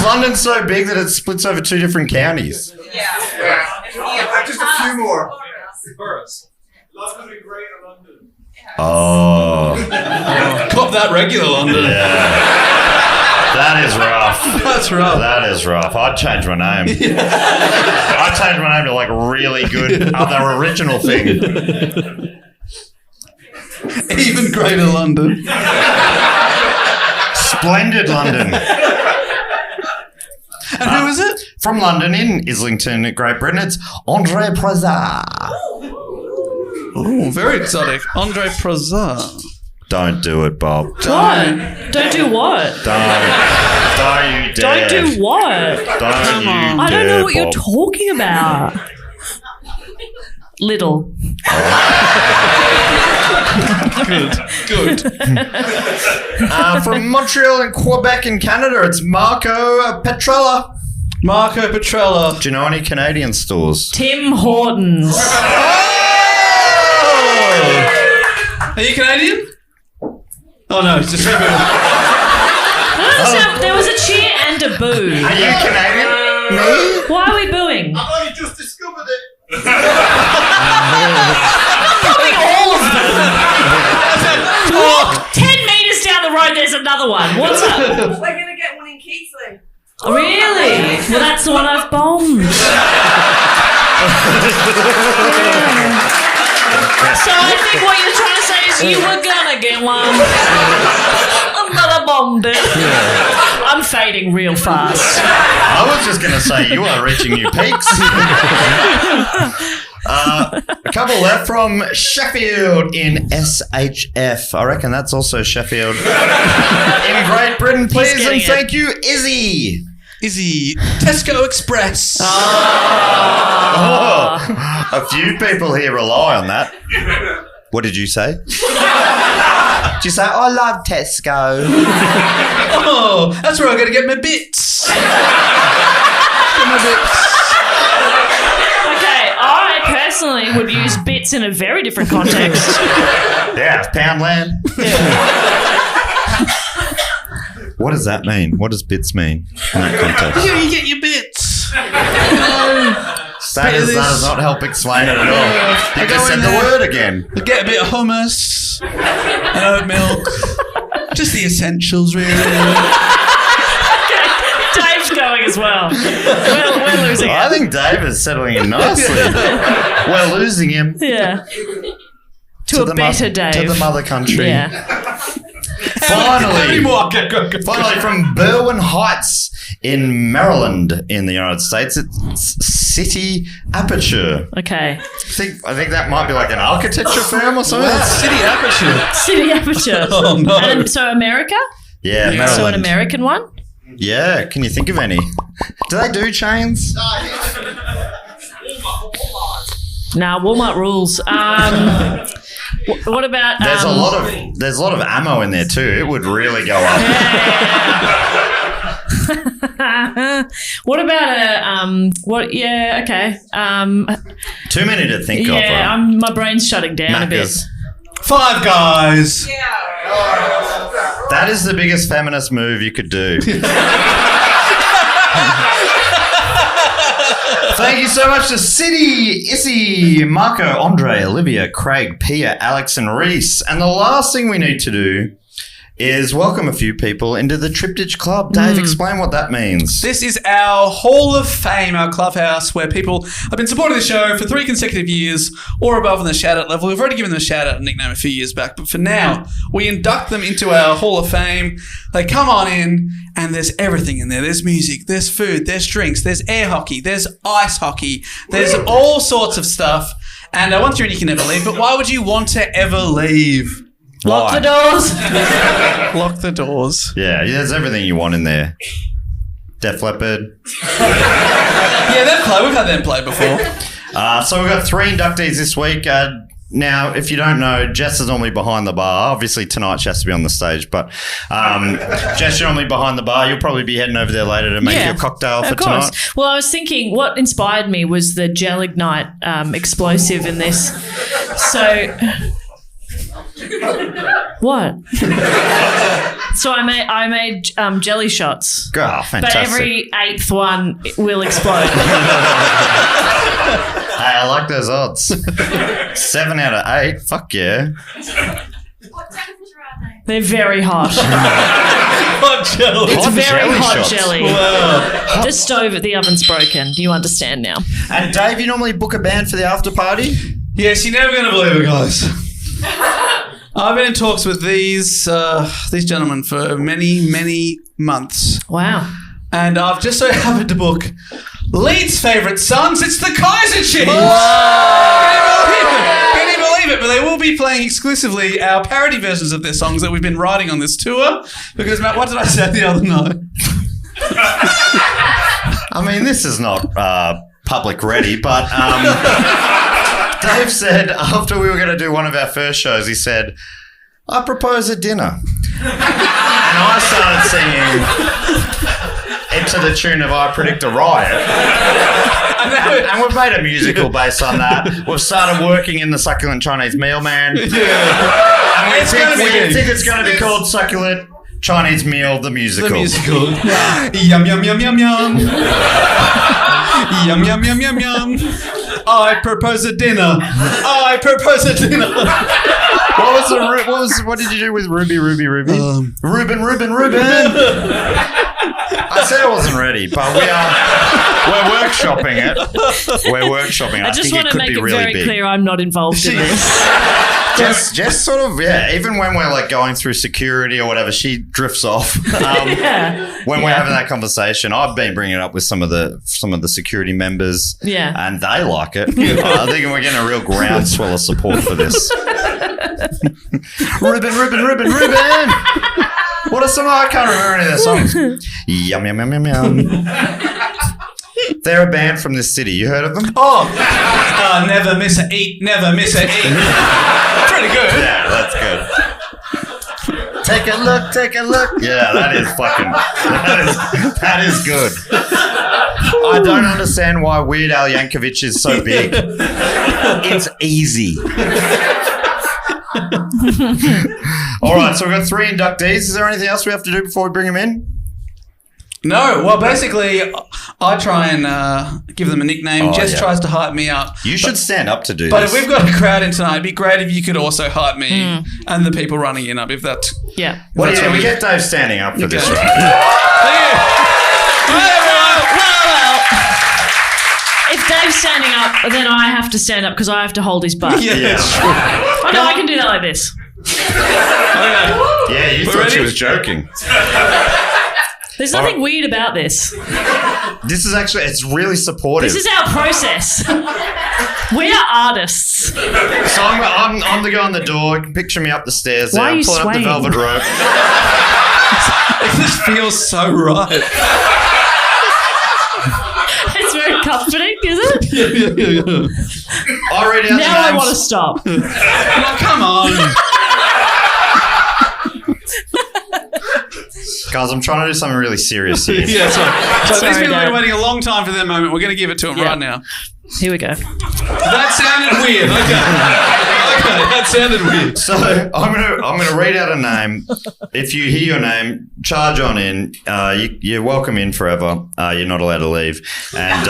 S6: London so big that it splits over 2 different counties?
S7: Yeah, just a few more. London and Greater London.
S6: Oh.
S1: Cop that regular London.
S6: That is rough.
S1: That's rough.
S6: That is rough. I'd change my name. I'd change my name to like really good other original thing.
S1: Even Greater London.
S6: Splendid London.
S1: And who is it?
S6: From London in Islington, Great Britain, it's Andre Prezat.
S1: Oh, very exotic. Andre Prezat.
S6: Don't do it, Bob.
S5: What? Don't do what?
S6: Don't you dare.
S5: Don't do what?
S6: Don't you
S5: I don't know what you're
S6: Bob.
S5: talking about. Little.
S1: Good.
S6: From Montreal and Quebec in Canada, it's Marco Petrella.
S1: Marco Petrella.
S6: Do you know any Canadian stores?
S5: Tim Hortons.
S1: Are you Canadian? Oh no, it's just
S5: There was a cheer and a boo.
S6: Are you Canadian? Me?
S5: Why are we booing?
S7: I've only just discovered it.
S5: Booing all of them. Walk 10 metres down the road, there's another one. What's up?
S8: We're going to get one in Keighley.
S5: Really? Well, that's the one I've bombed. So I think what you're trying to say is you were gonna get one. Another bombed it. I'm fading real fast.
S6: I was just going to say you are reaching new peaks. A couple left from Sheffield in SHF. I reckon that's also Sheffield in Great Britain. Please
S5: getting
S6: and
S5: it.
S6: thank you, Izzy.
S1: Izzy. Tesco Express.
S6: Oh, a few people here rely on that. What did you say? Did you say, I love Tesco?
S1: Oh, that's where I'm going to get my bits. Get my bits.
S5: Okay, I personally would use bits in a very different context.
S6: Yeah, Poundland. What does that mean? What does bits mean in that context?
S1: You get your bits.
S6: That does not help explain it at all. You just said the word again.
S1: Get a bit of hummus, and oat milk. Just the essentials, really.
S5: Dave's going as well. We're losing
S6: I
S5: it.
S6: think Dave is settling in nicely. We're losing him
S5: Yeah. To a
S6: the
S5: better Dave.
S6: to the mother country.
S5: Yeah.
S1: How many more? Okay, go.
S6: Finally, from Berwyn Heights in Maryland in the United States, it's City Aperture.
S5: Okay.
S6: I think that might be like an architecture firm or something.
S1: City Aperture.
S5: City Aperture.
S1: Oh, no.
S5: And so America?
S6: Yeah, Maryland.
S5: So an American one?
S6: Yeah, can you think of any? Do they do chains?
S5: Nah, Walmart rules. What about...
S6: There's a lot of ammo in there too. It would really go up.
S5: What about okay.
S6: Too many to think of.
S5: Yeah,
S6: Right?
S5: my brain's shutting down a bit.
S6: Macca's.
S1: Five Guys.
S6: That is the biggest feminist move you could do. Thank you so much to City, Issy, Marco, Andre, Olivia, Craig, Pia, Alex, and Reese. And the last thing we need to do is welcome a few people into the Triptych Club. Dave, explain what that means.
S1: This is our Hall of Fame, our clubhouse, where people have been supporting the show for 3 consecutive years or above on the shout-out level. We've already given them a shout-out and nickname a few years back, but for now, we induct them into our Hall of Fame. They come on in, and there's everything in there. There's music, there's food, there's drinks, there's air hockey, there's ice hockey, there's all sorts of stuff. And once you're in, you can never leave. But why would you want to ever leave?
S5: Lock the doors.
S1: Lock the doors.
S6: Yeah, there's everything you want in there. Def Leppard.
S1: Yeah, they've played. We've had them play before.
S6: So we've got 3 inductees this week. Now, if you don't know, Jess is normally behind the bar. Obviously, tonight she has to be on the stage, but Jess, you're normally behind the bar. You'll probably be heading over there later to make your cocktail for tonight.
S5: Well, I was thinking what inspired me was the Gel Ignite explosive in this. So... What? So I made jelly shots.
S6: Oh, fantastic.
S5: But every 8th one will explode.
S6: Hey, I like those odds. 7 out of 8. Fuck yeah.
S8: What temperature are they?
S5: They're very hot.
S1: Hot jelly.
S5: It's very hot
S6: shots.
S5: jelly.
S1: Wow.
S5: The stove at the oven's broken. Do you understand now?
S6: And Dave, you normally book a band for the after party?
S1: Yes, you're never going to believe it, guys. I've been in talks with these gentlemen for many, many months.
S5: Wow.
S1: And I've just so happened to book Leeds' favourite sons. It's the Kaiser Chiefs. Can you believe it? But they will be playing exclusively our parody versions of their songs that we've been writing on this tour. Because, Matt, what did I say the other night?
S6: I mean, this is not public ready, but Dave said after we were going to do one of our first shows, he said, I propose a dinner. And I started singing into the tune of I Predict a Riot. And we've made a musical based on that. We've started working in the Succulent Chinese Meal Man.
S1: Yeah.
S6: And we think it's going to be called Succulent Chinese Meal, the musical.
S1: The musical. Yum, yum, yum, yum, yum. Yum, yum, yum, yum, yum. I propose a dinner. I propose a dinner.
S6: What did you do with Ruby? Ruben. I said I wasn't ready, but we're workshopping it.
S5: I just
S6: think
S5: want
S6: it
S5: to
S6: could
S5: make
S6: be
S5: it
S6: really
S5: very
S6: big.
S5: clear I'm not involved in this.
S6: Just sort of, even when we're like going through security or whatever, she drifts off. When we're having that conversation, I've been bringing it up with some of the security members, and they like it. I think we're getting a real groundswell of support for this. Ruben. What are some? I can't remember any of their songs. Yum yum yum yum yum. They're a band from this city. You heard of them?
S1: Never miss a eat. Never miss a eat. Pretty good.
S6: Yeah, that's good. Take a look. Yeah, that is good. I don't understand why Weird Al Yankovic is so big. It's easy. All right, so we've got 3 inductees. Is there anything else we have to do before we bring them in?
S1: No. Well, basically, I try and give them a nickname. Jess tries to hype me up.
S6: You should stand up to do this.
S1: But if we've got a crowd in tonight, it'd be great if you could also hype me and the people running in up. If that.
S5: Yeah.
S6: Well, we get Dave standing up for this, right?
S5: Well, if Dave's standing up, then I have to stand up because I have to hold his butt.
S6: Yeah.
S5: Oh, no, I can do that like this.
S6: Yeah, you thought she was joking.
S5: There's nothing weird about this.
S6: This is actually, it's really supportive.
S5: This is our process. We are artists.
S6: So I'm the guy on the door. You can picture me up the stairs there.
S5: Why are you
S6: I'm pulling
S5: swaying?
S6: up the velvet rope.
S1: It just feels so right.
S5: It's very really comforting, is it?
S1: Yeah.
S6: I'll read out
S5: Now
S6: the
S5: I
S6: names.
S5: want to stop.
S1: Well, come on.
S6: Guys, I'm trying to do something really serious here.
S1: Yeah, so
S5: Sorry,
S1: these people have
S5: Dad.
S1: been waiting a long time for their moment. We're going to give it to them
S5: Yeah.
S1: right now.
S5: Here we go.
S1: That sounded weird. Okay, that sounded weird.
S6: So I'm gonna read out a name. If you hear your name, charge on in. You're welcome in forever. You're not allowed to leave. And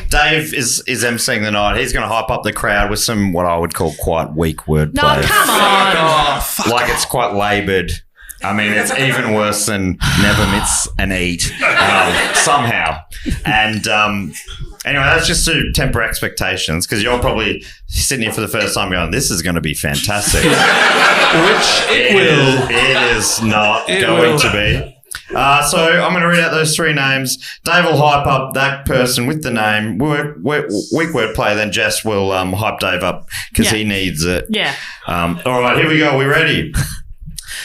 S6: Dave is emceeing the night. He's going to hype up the crowd with some what I would call quite weak wordplay.
S5: No, come on.
S1: Oh, fuck.
S6: Like it's quite laboured. I mean, it's even worse than never miss an eat somehow. And anyway, that's just to temper expectations because you're probably sitting here for the first time going, this is going to be fantastic.
S1: Which it will.
S6: It is not
S1: It
S6: going
S1: will.
S6: to be. So I'm going to read out those three names. Dave will hype up that person with the name. Weak wordplay. Then Jess will hype Dave up because he needs it.
S5: Yeah.
S6: All right, here we go. We ready?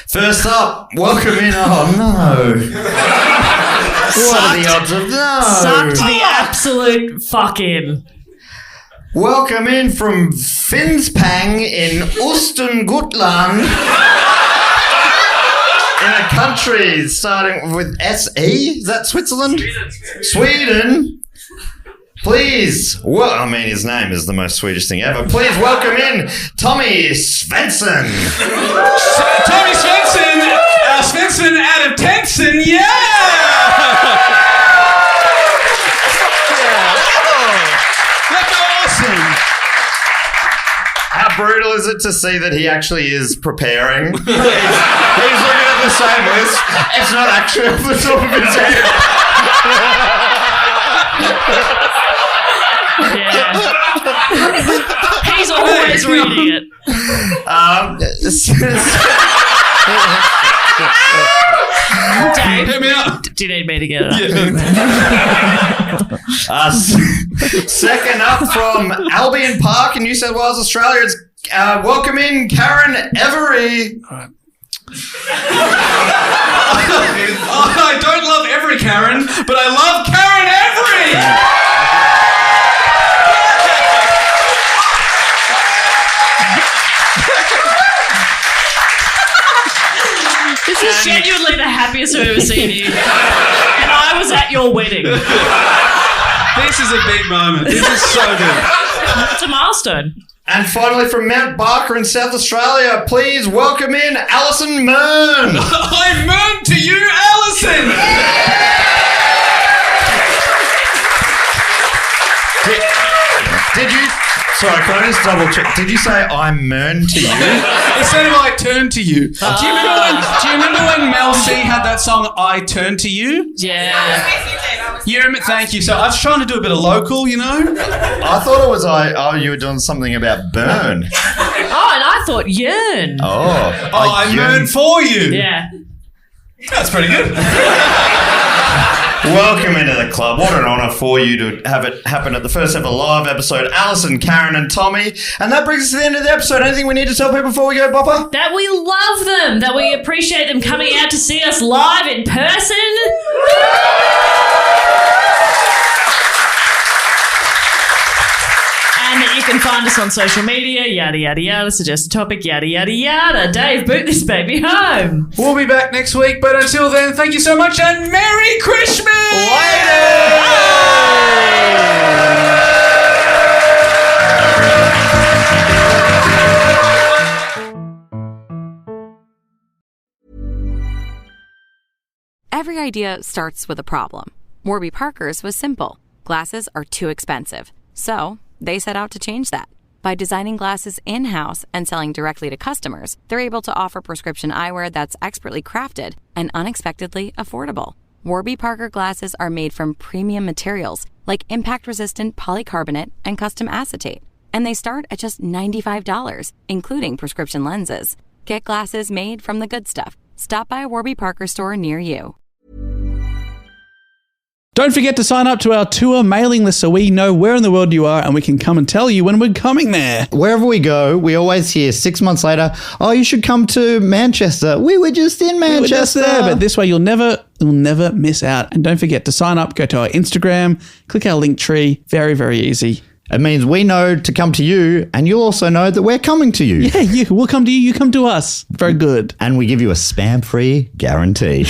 S6: First up, welcome in. Oh no! What are the odds of no?
S5: Sucked the absolute fuck in.
S6: Welcome in from Finspång in Östergötland, in a country starting with SE. Is that Switzerland? Sweden. Please, I mean, his name is the most Swedish thing ever. Please welcome in Tommy Svensson.
S1: Tommy Svensson! Svensson out of Tenson, yeah! That's awesome!
S6: How brutal is it to see that he actually is preparing? He's looking at the same list. It's not actually off the top of his head.
S5: Yeah. He's always reading it. Dave,
S1: Hit me up!
S5: do you need me to get it up?
S6: Second up from Albion Park in New South Wales, Australia, it's welcome in Karen Every.
S1: I don't love every Karen, but I love Karen Every!
S5: This is genuinely the happiest I've ever seen you. And I was at your wedding.
S1: This is a big moment. This is so good.
S5: It's a milestone.
S6: And finally from Mount Barker in South Australia, please welcome in Alison Mern.
S1: I'm Moon to you, Alison!
S6: Did you... Sorry, can I just double check? Did you say I'm Mern to you?
S1: It sounded like Turn to You. Do you remember when Mel C had that song I Turn to You?
S5: Yeah.
S1: Thank you. So I was trying to do a bit of local, you know?
S6: I thought it was you were doing something about burn.
S5: Oh, and I thought yearn.
S6: Oh,
S1: I yearn for you.
S5: Yeah.
S1: That's pretty good.
S6: Welcome into the club. What an honour for you to have it happen at the first ever live episode. Alison, Karen and Tommy. And that brings us to the end of the episode. Anything we need to tell people before we go, Bopper?
S5: That we love them, that we appreciate them coming out to see us live in person. And that you can find us on social media, yada, yada, yada, suggest a topic, yada, yada, yada. Dave, boot this baby home.
S1: We'll be back next week, but until then, thank you so much and Merry Christmas!
S9: Every idea starts with a problem. Warby Parker's was simple. Glasses are too expensive. So they set out to change that. By designing glasses in-house and selling directly to customers, they're able to offer prescription eyewear that's expertly crafted and unexpectedly affordable. Warby Parker glasses are made from premium materials like impact-resistant polycarbonate and custom acetate. And they start at just $95, including prescription lenses. Get glasses made from the good stuff. Stop by a Warby Parker store near you.
S1: Don't forget to sign up to our tour mailing list so we know where in the world you are and we can come and tell you when we're coming there.
S6: Wherever we go, we always hear 6 months later, oh, you should come to Manchester. We were just in Manchester.
S1: We were just there, but this way you'll never miss out. And don't forget to sign up, go to our Instagram, click our link tree. Very, very easy.
S6: It means we know to come to you, and you'll also know that we're coming to you.
S1: Yeah, we'll come to you, you come to us. Very good.
S6: And we give you a spam-free guarantee.